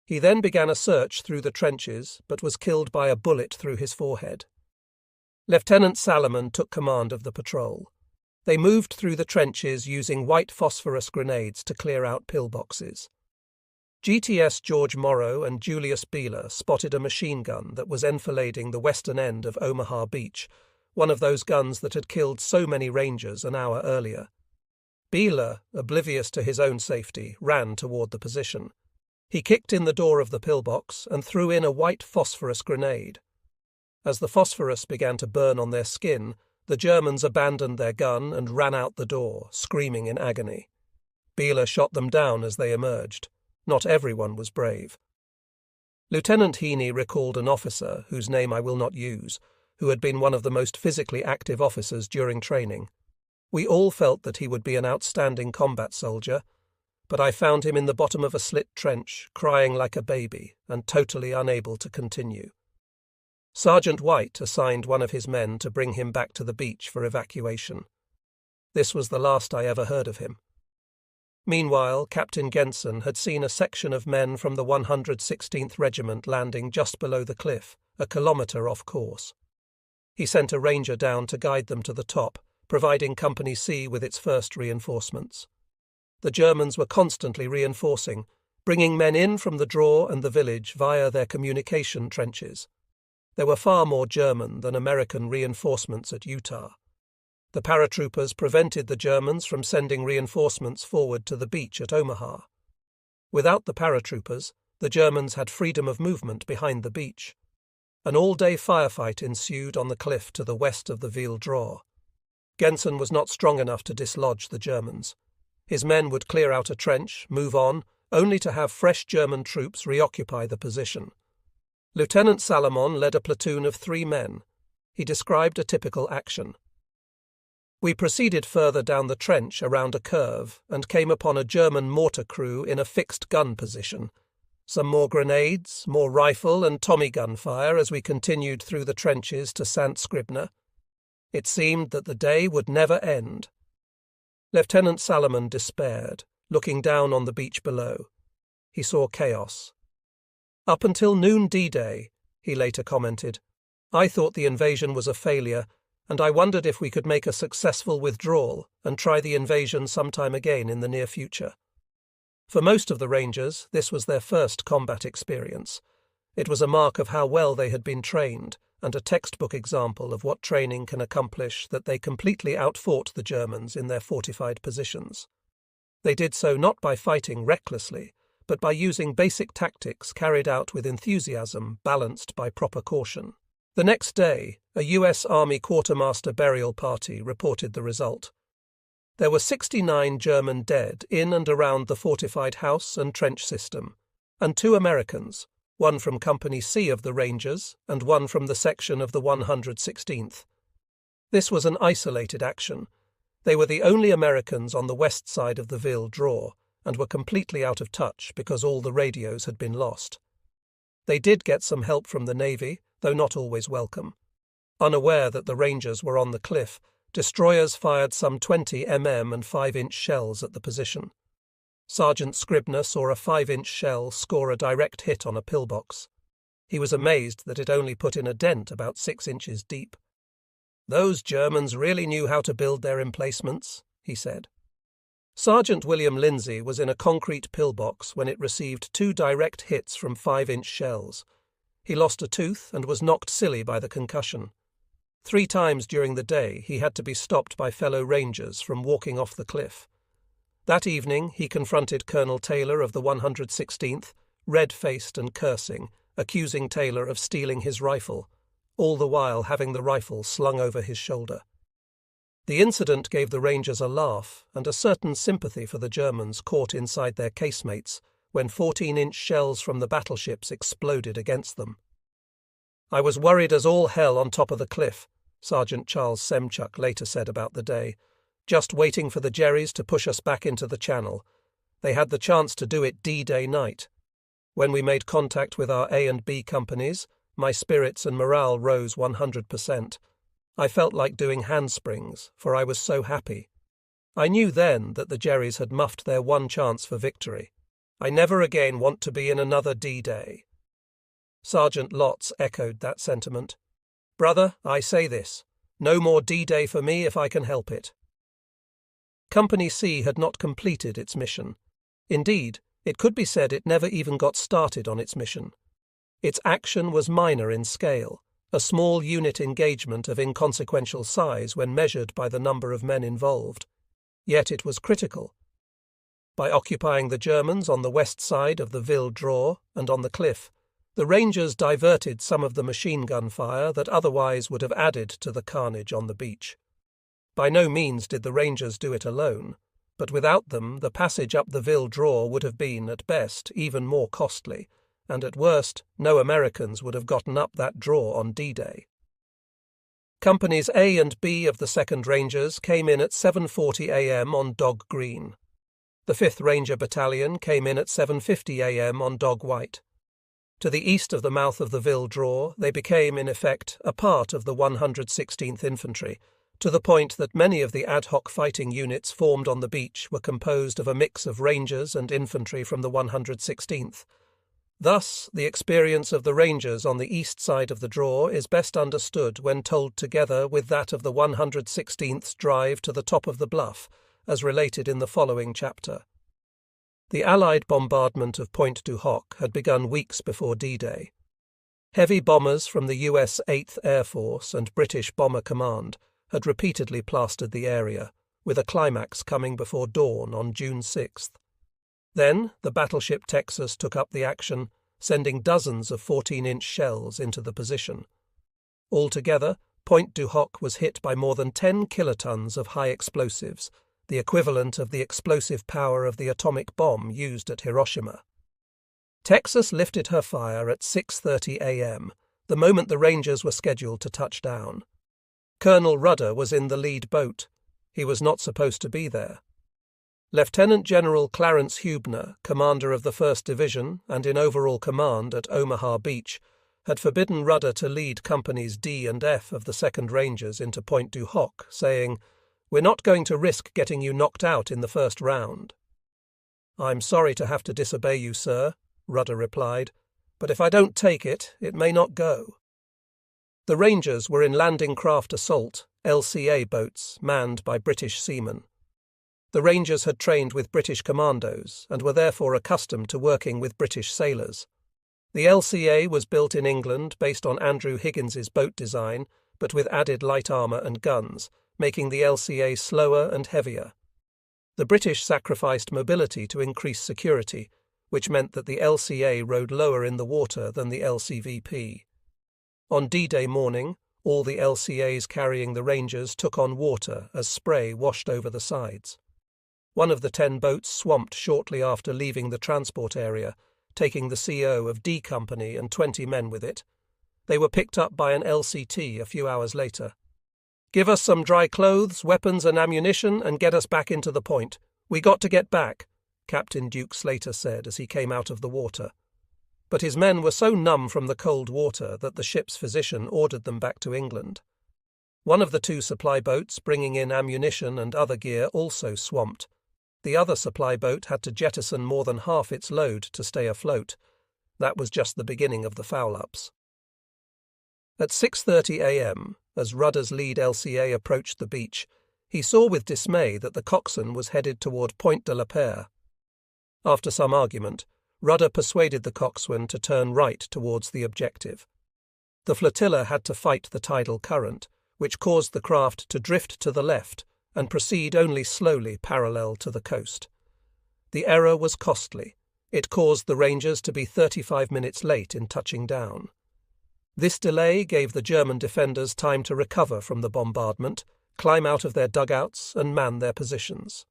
He then began a search through the trenches, but was killed by a bullet through his forehead. Lieutenant Salomon took command of the patrol. They moved through the trenches using white phosphorus grenades to clear out pillboxes. GTS George Morrow and Julius Beeler spotted a machine gun that was enfilading the western end of Omaha Beach, one of those guns that had killed so many Rangers an hour earlier. Beeler, oblivious to his own safety, ran toward the position. He kicked in the door of the pillbox and threw in a white phosphorus grenade. As the phosphorus began to burn on their skin, the Germans abandoned their gun and ran out the door, screaming in agony. Beeler shot them down as they emerged. Not everyone was brave. Lieutenant Heaney recalled an officer, whose name I will not use, who had been one of the most physically active officers during training. We all felt that he would be an outstanding combat soldier, but I found him in the bottom of a slit trench, crying like a baby and totally unable to continue. Sergeant White assigned one of his men to bring him back to the beach for evacuation. This was the last I ever heard of him. Meanwhile, Captain Genson had seen a section of men from the 116th Regiment landing just below the cliff, a kilometre off course. He sent a ranger down to guide them to the top, providing Company C with its first reinforcements. The Germans were constantly reinforcing, bringing men in from the draw and the village via their communication trenches. There were far more German than American reinforcements at Utah. The paratroopers prevented the Germans from sending reinforcements forward to the beach at Omaha. Without the paratroopers, the Germans had freedom of movement behind the beach. An all-day firefight ensued on the cliff to the west of the Ville Draw. Genson was not strong enough to dislodge the Germans. His men would clear out a trench, move on, only to have fresh German troops reoccupy the position. Lieutenant Salomon led a platoon of 3 men. He described a typical action. We proceeded further down the trench around a curve and came upon a German mortar crew in a fixed gun position. Some more grenades, more rifle and Tommy gun fire as we continued through the trenches to St. Scribner. It seemed that the day would never end. Lieutenant Salomon despaired, looking down on the beach below. He saw chaos. "Up until noon D-Day," he later commented, "I thought the invasion was a failure, and I wondered if we could make a successful withdrawal and try the invasion sometime again in the near future." For most of the Rangers, this was their first combat experience. It was a mark of how well they had been trained, and a textbook example of what training can accomplish that they completely outfought the Germans in their fortified positions. They did so not by fighting recklessly, but by using basic tactics carried out with enthusiasm balanced by proper caution. The next day, a U.S. Army quartermaster burial party reported the result. There were 69 German dead in and around the fortified house and trench system, and 2 Americans, one from Company C of the Rangers and one from the section of the 116th. This was an isolated action. They were the only Americans on the west side of the Ville Draw and were completely out of touch because all the radios had been lost. They did get some help from the Navy, though not always welcome. Unaware that the Rangers were on the cliff, destroyers fired some 20 mm and 5-inch shells at the position. Sergeant Scribner saw a 5-inch shell score a direct hit on a pillbox. He was amazed that it only put in a dent about 6 inches deep. "Those Germans really knew how to build their emplacements," he said. Sergeant William Lindsay was in a concrete pillbox when it received 2 direct hits from 5-inch shells. He lost a tooth and was knocked silly by the concussion. 3 times during the day he had to be stopped by fellow Rangers from walking off the cliff. That evening he confronted Colonel Taylor of the 116th, red-faced and cursing, accusing Taylor of stealing his rifle, all the while having the rifle slung over his shoulder. The incident gave the Rangers a laugh and a certain sympathy for the Germans caught inside their casemates when 14-inch shells from the battleships exploded against them. "I was worried as all hell on top of the cliff," Sergeant Charles Semchuk later said about the day, "just waiting for the Jerrys to push us back into the channel. They had the chance to do it D-Day night. When we made contact with our A and B companies, my spirits and morale rose 100%. I felt like doing handsprings, for I was so happy. I knew then that the Jerrys had muffed their one chance for victory. I never again want to be in another D-Day." Sergeant Lotz echoed that sentiment. "Brother, I say this. No more D-Day for me if I can help it." Company C had not completed its mission. Indeed, it could be said it never even got started on its mission. Its action was minor in scale, a small unit engagement of inconsequential size when measured by the number of men involved. Yet it was critical. By occupying the Germans on the west side of the Ville Draw and on the cliff, the Rangers diverted some of the machine gun fire that otherwise would have added to the carnage on the beach. By no means did the Rangers do it alone, but without them the passage up the Ville Draw would have been, at best, even more costly, and at worst, no Americans would have gotten up that draw on D-Day. Companies A and B of the 2nd Rangers came in at 7:40 a.m. on Dog Green. The 5th Ranger Battalion came in at 7:50 a.m. on Dog White. To the east of the mouth of the Ville Draw, they became, in effect, a part of the 116th Infantry, to the point that many of the ad hoc fighting units formed on the beach were composed of a mix of Rangers and infantry from the 116th. Thus, the experience of the Rangers on the east side of the draw is best understood when told together with that of the 116th's drive to the top of the bluff, as related in the following chapter. The Allied bombardment of Pointe du Hoc had begun weeks before D-Day. Heavy bombers from the US 8th Air Force and British Bomber Command had repeatedly plastered the area, with a climax coming before dawn on June 6th. Then the battleship Texas took up the action, sending dozens of 14-inch shells into the position. Altogether, Pointe du Hoc was hit by more than 10 kilotons of high explosives, the equivalent of the explosive power of the atomic bomb used at Hiroshima. Texas lifted her fire at 6:30 a.m., the moment the Rangers were scheduled to touch down. Colonel Rudder was in the lead boat. He was not supposed to be there. Lieutenant General Clarence Hubner, commander of the 1st Division and in overall command at Omaha Beach, had forbidden Rudder to lead Companies D and F of the 2nd Rangers into Pointe du Hoc, saying, "We're not going to risk getting you knocked out in the first round." "I'm sorry to have to disobey you, sir," Rudder replied, "but if I don't take it, it may not go." The Rangers were in landing craft assault, LCA boats, manned by British seamen. The Rangers had trained with British commandos and were therefore accustomed to working with British sailors. The LCA was built in England based on Andrew Higgins's boat design, but with added light armour and guns, making the LCA slower and heavier. The British sacrificed mobility to increase security, which meant that the LCA rode lower in the water than the LCVP. On D-Day morning, all the LCAs carrying the Rangers took on water as spray washed over the sides. One of the 10 boats swamped shortly after leaving the transport area, taking the CO of D Company and 20 men with it. They were picked up by an LCT a few hours later. "Give us some dry clothes, weapons and ammunition and get us back into the point. We got to get back," Captain Duke Slater said as he came out of the water. But his men were so numb from the cold water that the ship's physician ordered them back to England. One of the 2 supply boats bringing in ammunition and other gear also swamped. The other supply boat had to jettison more than half its load to stay afloat. That was just the beginning of the foul-ups. At 6:30 a.m., as Rudder's lead LCA approached the beach, he saw with dismay that the coxswain was headed toward Pointe de la Paix. After some argument, Rudder persuaded the coxswain to turn right towards the objective. The flotilla had to fight the tidal current, which caused the craft to drift to the left and proceed only slowly parallel to the coast. The error was costly. It caused the Rangers to be 35 minutes late in touching down. This delay gave the German defenders time to recover from the bombardment, climb out of their dugouts and man their positions.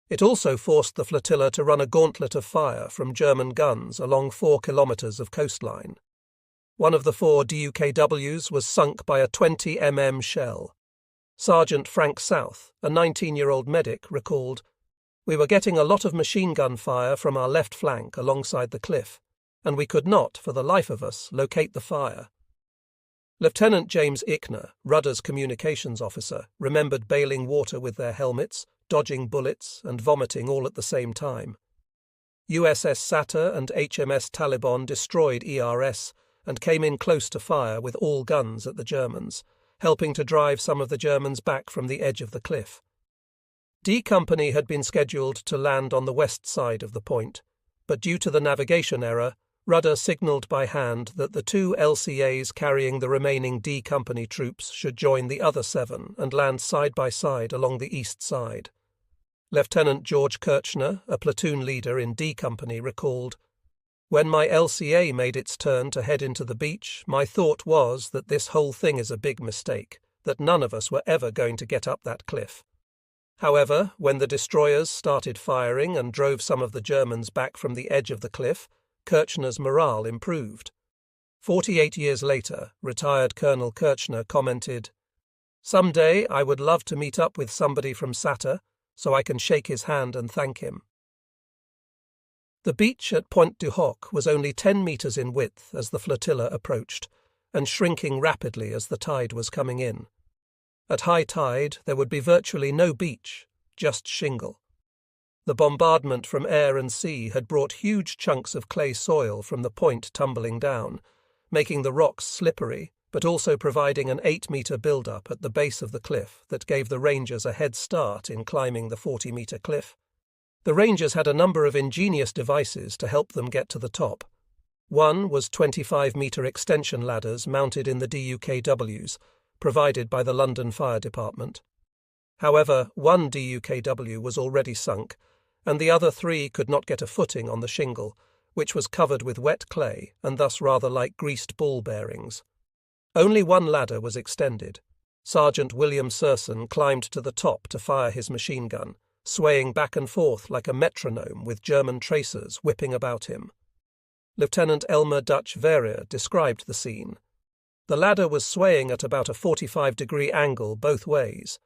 It also forced the flotilla to run a gauntlet of fire from German guns along 4 kilometres of coastline. One of the 4 DUKWs was sunk by a 20 mm shell. Sergeant Frank South, a 19-year-old medic, recalled, "We were getting a lot of machine gun fire from our left flank alongside the cliff, and we could not, for the life of us, locate the fire." Lieutenant James Ickner, Rudder's communications officer, remembered bailing water with their helmets, dodging bullets, and vomiting all at the same time. USS Satur and HMS Taliban destroyed ERS and came in close to fire with all guns at the Germans, helping to drive some of the Germans back from the edge of the cliff. D Company had been scheduled to land on the west side of the point, but due to the navigation error, Rudder signalled by hand that the 2 LCAs carrying the remaining D Company troops should join the other 7 and land side by side along the east side. Lieutenant George Kirchner, a platoon leader in D Company, recalled, "When my LCA made its turn to head into the beach, my thought was that this whole thing is a big mistake, that none of us were ever going to get up that cliff. However, when the destroyers started firing and drove some of the Germans back from the edge of the cliff, Kirchner's morale improved." 48 years later, retired Colonel Kirchner commented, "Someday I would love to meet up with somebody from Satur so I can shake his hand and thank him." The beach at Pointe du Hoc was only 10 metres in width as the flotilla approached, and shrinking rapidly as the tide was coming in. At high tide there would be virtually no beach, just shingle. The bombardment from air and sea had brought huge chunks of clay soil from the point tumbling down, making the rocks slippery, but also providing an 8-metre build-up at the base of the cliff that gave the Rangers a head start in climbing the 40-metre cliff. The Rangers had a number of ingenious devices to help them get to the top. One was 25-metre extension ladders mounted in the DUKWs, provided by the London Fire Department. However, one DUKW was already sunk, and the other 3 could not get a footing on the shingle, which was covered with wet clay and thus rather like greased ball bearings. Only one ladder was extended. Sergeant William Serson climbed to the top to fire his machine gun, swaying back and forth like a metronome with German tracers whipping about him. Lieutenant Elmer Dutch Verrier described the scene. The ladder was swaying at about a 45-degree angle both ways.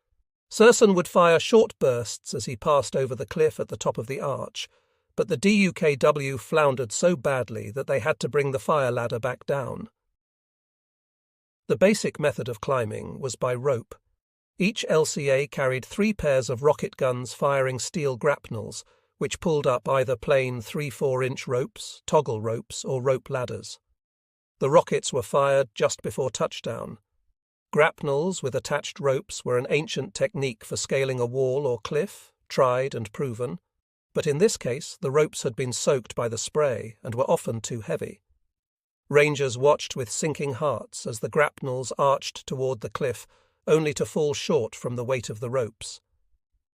Serson would fire short bursts as he passed over the cliff at the top of the arch, but the DUKW floundered so badly that they had to bring the fire ladder back down. The basic method of climbing was by rope. Each LCA carried 3 pairs of rocket guns firing steel grapnels, which pulled up either plain 3-4-inch ropes, toggle ropes, or rope ladders. The rockets were fired just before touchdown. Grapnels with attached ropes were an ancient technique for scaling a wall or cliff, tried and proven, but in this case the ropes had been soaked by the spray and were often too heavy. Rangers watched with sinking hearts as the grapnels arched toward the cliff, only to fall short from the weight of the ropes.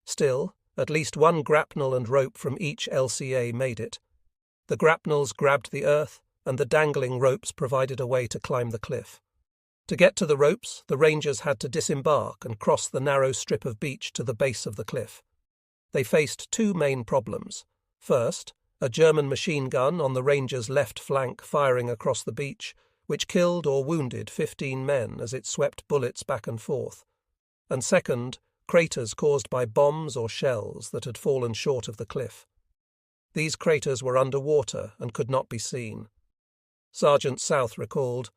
Still, at least one grapnel and rope from each LCA made it. The grapnels grabbed the earth, and the dangling ropes provided a way to climb the cliff. To get to the ropes, the Rangers had to disembark and cross the narrow strip of beach to the base of the cliff. They faced 2 main problems. First, a German machine gun on the Rangers' left flank firing across the beach, which killed or wounded 15 men as it swept bullets back and forth. And second, craters caused by bombs or shells that had fallen short of the cliff. These craters were underwater and could not be seen. Sergeant South recalled,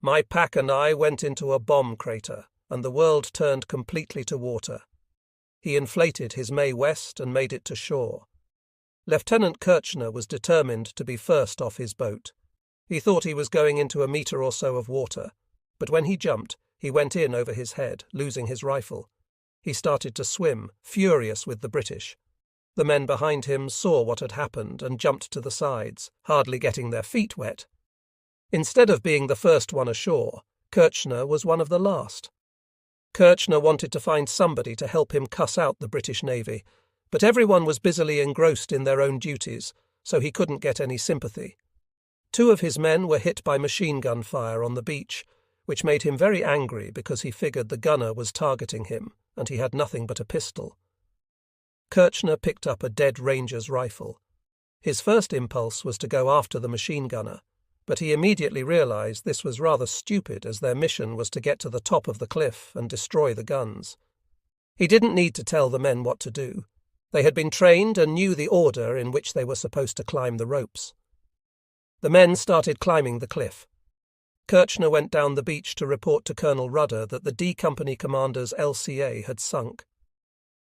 "My pack and I went into a bomb crater, and the world turned completely to water." He inflated his Mae West and made it to shore. Lieutenant Kirchner was determined to be first off his boat. He thought he was going into a metre or so of water, but when he jumped, he went in over his head, losing his rifle. He started to swim, furious with the British. The men behind him saw what had happened and jumped to the sides, hardly getting their feet wet. Instead of being the first one ashore, Kirchner was one of the last. Kirchner wanted to find somebody to help him cuss out the British Navy, but everyone was busily engrossed in their own duties, so he couldn't get any sympathy. 2 of his men were hit by machine gun fire on the beach, which made him very angry because he figured the gunner was targeting him, and he had nothing but a pistol. Kirchner picked up a dead Ranger's rifle. His first impulse was to go after the machine gunner, but he immediately realized this was rather stupid as their mission was to get to the top of the cliff and destroy the guns. He didn't need to tell the men what to do. They had been trained and knew the order in which they were supposed to climb the ropes. The men started climbing the cliff. Kirchner went down the beach to report to Colonel Rudder that the D Company commander's LCA had sunk.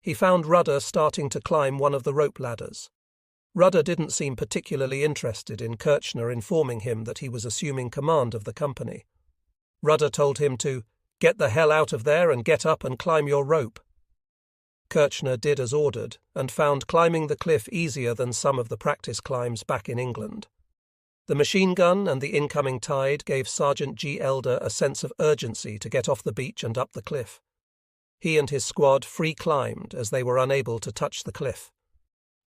He found Rudder starting to climb one of the rope ladders. Rudder didn't seem particularly interested in Kirchner informing him that he was assuming command of the company. Rudder told him to get the hell out of there and get up and climb your rope. Kirchner did as ordered and found climbing the cliff easier than some of the practice climbs back in England. The machine gun and the incoming tide gave Sergeant G. Elder a sense of urgency to get off the beach and up the cliff. He and his squad free-climbed as they were unable to touch the cliff.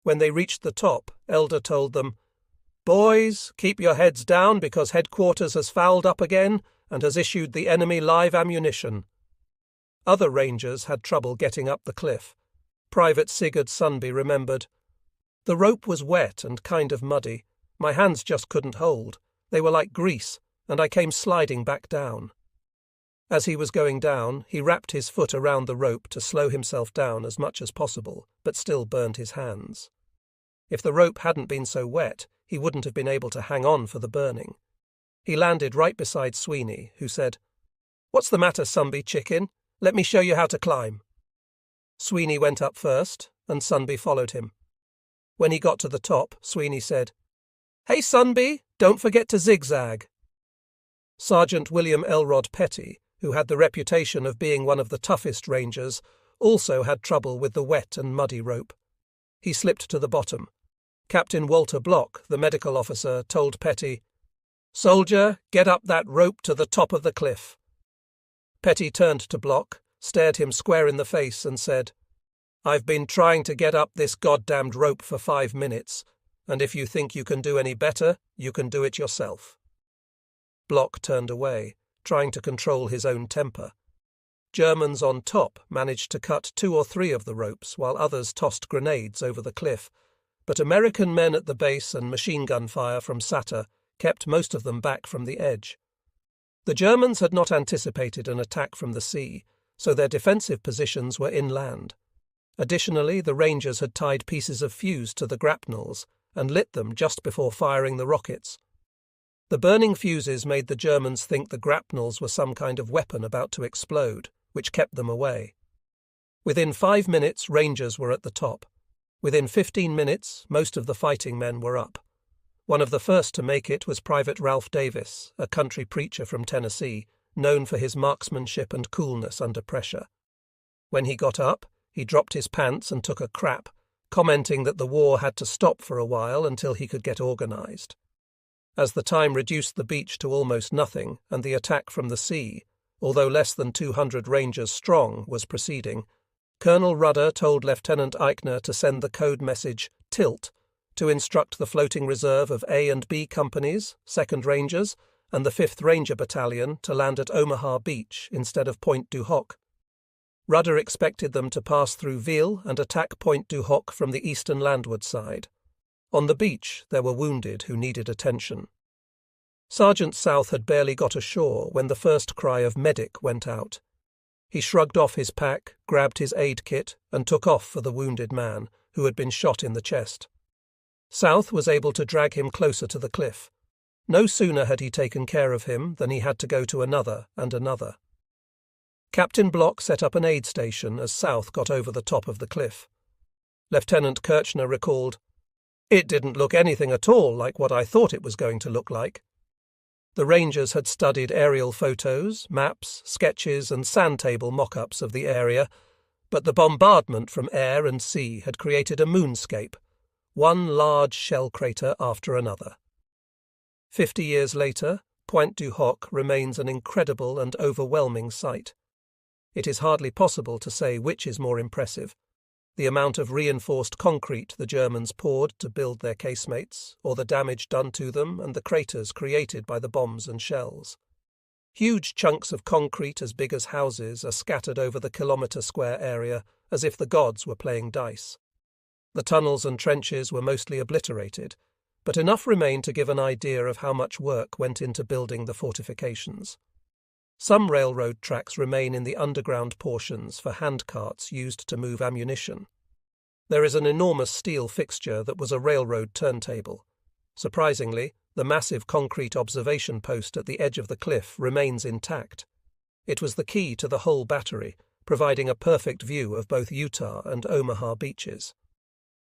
When they reached the top, Elder told them, "Boys, keep your heads down because headquarters has fouled up again and has issued the enemy live ammunition." Other rangers had trouble getting up the cliff. Private Sigurd Sundby remembered, "The rope was wet and kind of muddy. My hands just couldn't hold. They were like grease, and I came sliding back down." As he was going down, he wrapped his foot around the rope to slow himself down as much as possible, but still burned his hands. If the rope hadn't been so wet, he wouldn't have been able to hang on for the burning. He landed right beside Sweeney, who said, "What's the matter, Sundby, chicken? Let me show you how to climb." Sweeney went up first, and Sundby followed him. When he got to the top, Sweeney said, "Hey, Sundby, don't forget to zigzag." Sergeant William Elrod Petty, who had the reputation of being one of the toughest rangers, also had trouble with the wet and muddy rope. He slipped to the bottom. Captain Walter Block, the medical officer, told Petty, "Soldier, get up that rope to the top of the cliff." Petty turned to Block, stared him square in the face and said, "I've been trying to get up this goddamned rope for 5 minutes, and if you think you can do any better, you can do it yourself." Block turned away, trying to control his own temper. Germans on top managed to cut 2 or 3 of the ropes while others tossed grenades over the cliff, but American men at the base and machine gun fire from Satter kept most of them back from the edge. The Germans had not anticipated an attack from the sea, so their defensive positions were inland. Additionally, the Rangers had tied pieces of fuse to the grapnels and lit them just before firing the rockets. The burning fuses made the Germans think the grapnels were some kind of weapon about to explode, which kept them away. Within 5 minutes, Rangers were at the top. Within 15 minutes, most of the fighting men were up. One of the first to make it was Private Ralph Davis, a country preacher from Tennessee, known for his marksmanship and coolness under pressure. When he got up, he dropped his pants and took a crap, commenting that the war had to stop for a while until he could get organized. As the time reduced the beach to almost nothing and the attack from the sea, although less than 200 Rangers strong, was proceeding, Colonel Rudder told Lieutenant Eichner to send the code message "Tilt" to instruct the floating reserve of A and B companies, 2nd Rangers, and the 5th Ranger Battalion to land at Omaha Beach instead of Point du Hoc. Rudder expected them to pass through Ville and attack Point du Hoc from the eastern landward side. On the beach there were wounded who needed attention. Sergeant South had barely got ashore when the first cry of "medic" went out. He shrugged off his pack, grabbed his aid kit, and took off for the wounded man, who had been shot in the chest. South was able to drag him closer to the cliff. No sooner had he taken care of him than he had to go to another and another. Captain Block set up an aid station as South got over the top of the cliff. Lieutenant Kirchner recalled, "It didn't look anything at all like what I thought it was going to look like." The Rangers had studied aerial photos, maps, sketches and sand table mock-ups of the area, but the bombardment from air and sea had created a moonscape, one large shell crater after another. 50 years later, Point du Hoc remains an incredible and overwhelming sight. It is hardly possible to say which is more impressive, the amount of reinforced concrete the Germans poured to build their casemates, or the damage done to them and the craters created by the bombs and shells. Huge chunks of concrete as big as houses are scattered over the kilometre-square area as if the gods were playing dice. The tunnels and trenches were mostly obliterated, but enough remained to give an idea of how much work went into building the fortifications. Some railroad tracks remain in the underground portions for handcarts used to move ammunition. There is an enormous steel fixture that was a railroad turntable. Surprisingly, the massive concrete observation post at the edge of the cliff remains intact. It was the key to the whole battery, providing a perfect view of both Utah and Omaha beaches.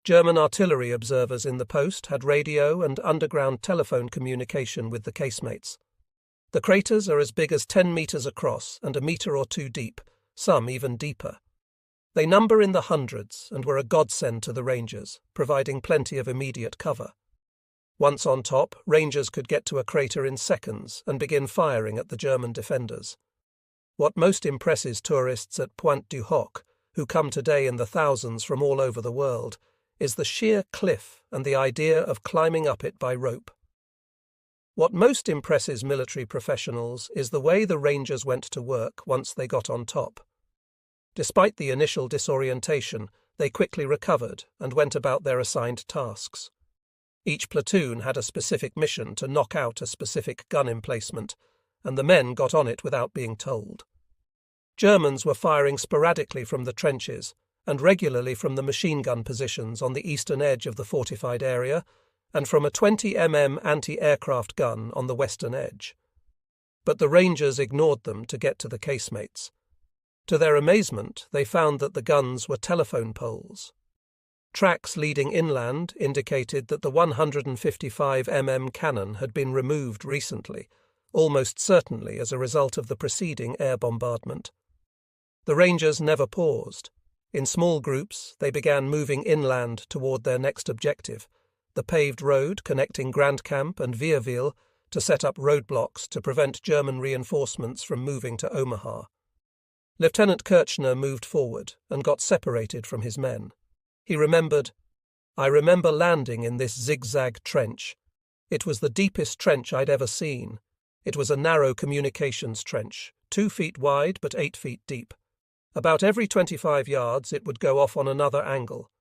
German artillery observers in the post had radio and underground telephone communication with the casemates. The craters are as big as 10 meters across and a meter or two deep, some even deeper. They number in the hundreds and were a godsend to the Rangers, providing plenty of immediate cover. Once on top, Rangers could get to a crater in seconds and begin firing at the German defenders. What most impresses tourists at Pointe du Hoc, who come today in the thousands from all over the world, is the sheer cliff and the idea of climbing up it by rope. What most impresses military professionals is the way the Rangers went to work once they got on top. Despite the initial disorientation, they quickly recovered and went about their assigned tasks. Each platoon had a specific mission to knock out a specific gun emplacement, and the men got on it without being told. Germans were firing sporadically from the trenches and regularly from the machine gun positions on the eastern edge of the fortified area and from a 20 mm anti-aircraft gun on the western edge. But the Rangers ignored them to get to the casemates. To their amazement, they found that the guns were telephone poles. Tracks leading inland indicated that the 155 mm cannon had been removed recently, almost certainly as a result of the preceding air bombardment. The Rangers never paused. In small groups, they began moving inland toward their next objective, the paved road connecting Grand Camp and Vierville, to set up roadblocks to prevent German reinforcements from moving to Omaha. Lieutenant Kirchner moved forward and got separated from his men. He remembered, "I remember landing in this zigzag trench. It was the deepest trench I'd ever seen. It was a narrow communications trench, 2 feet wide but 8 feet deep. About every 25 yards it would go off on another angle.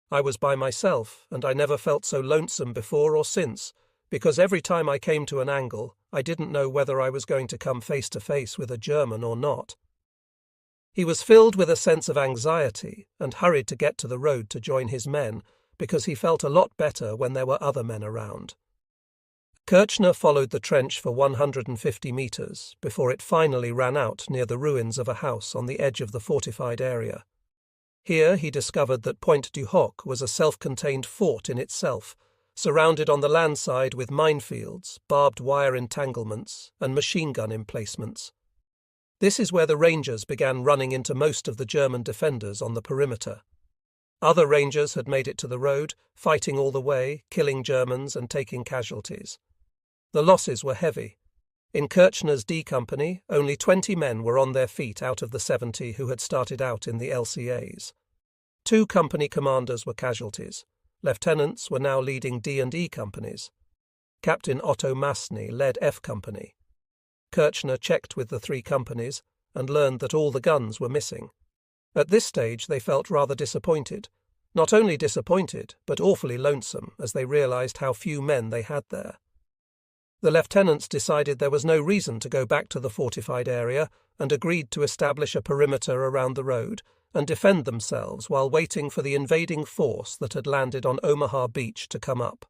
I was by myself, and I never felt so lonesome before or since, because every time I came to an angle, I didn't know whether I was going to come face to face with a German or not." He was filled with a sense of anxiety and hurried to get to the road to join his men, because he felt a lot better when there were other men around. Kirchner followed the trench for 150 meters before it finally ran out near the ruins of a house on the edge of the fortified area. Here he discovered that Pointe du Hoc was a self-contained fort in itself, surrounded on the land side with minefields, barbed wire entanglements, and machine gun emplacements. This is where the Rangers began running into most of the German defenders on the perimeter. Other Rangers had made it to the road, fighting all the way, killing Germans and taking casualties. The losses were heavy. In Kirchner's D Company, only 20 men were on their feet out of the 70 who had started out in the LCAs. 2 company commanders were casualties. Lieutenants were now leading D&E companies. Captain Otto Masny led F Company. Kirchner checked with the 3 companies and learned that all the guns were missing. At this stage they felt rather disappointed. Not only disappointed, but awfully lonesome as they realized how few men they had there. The lieutenants decided there was no reason to go back to the fortified area and agreed to establish a perimeter around the road and defend themselves while waiting for the invading force that had landed on Omaha Beach to come up.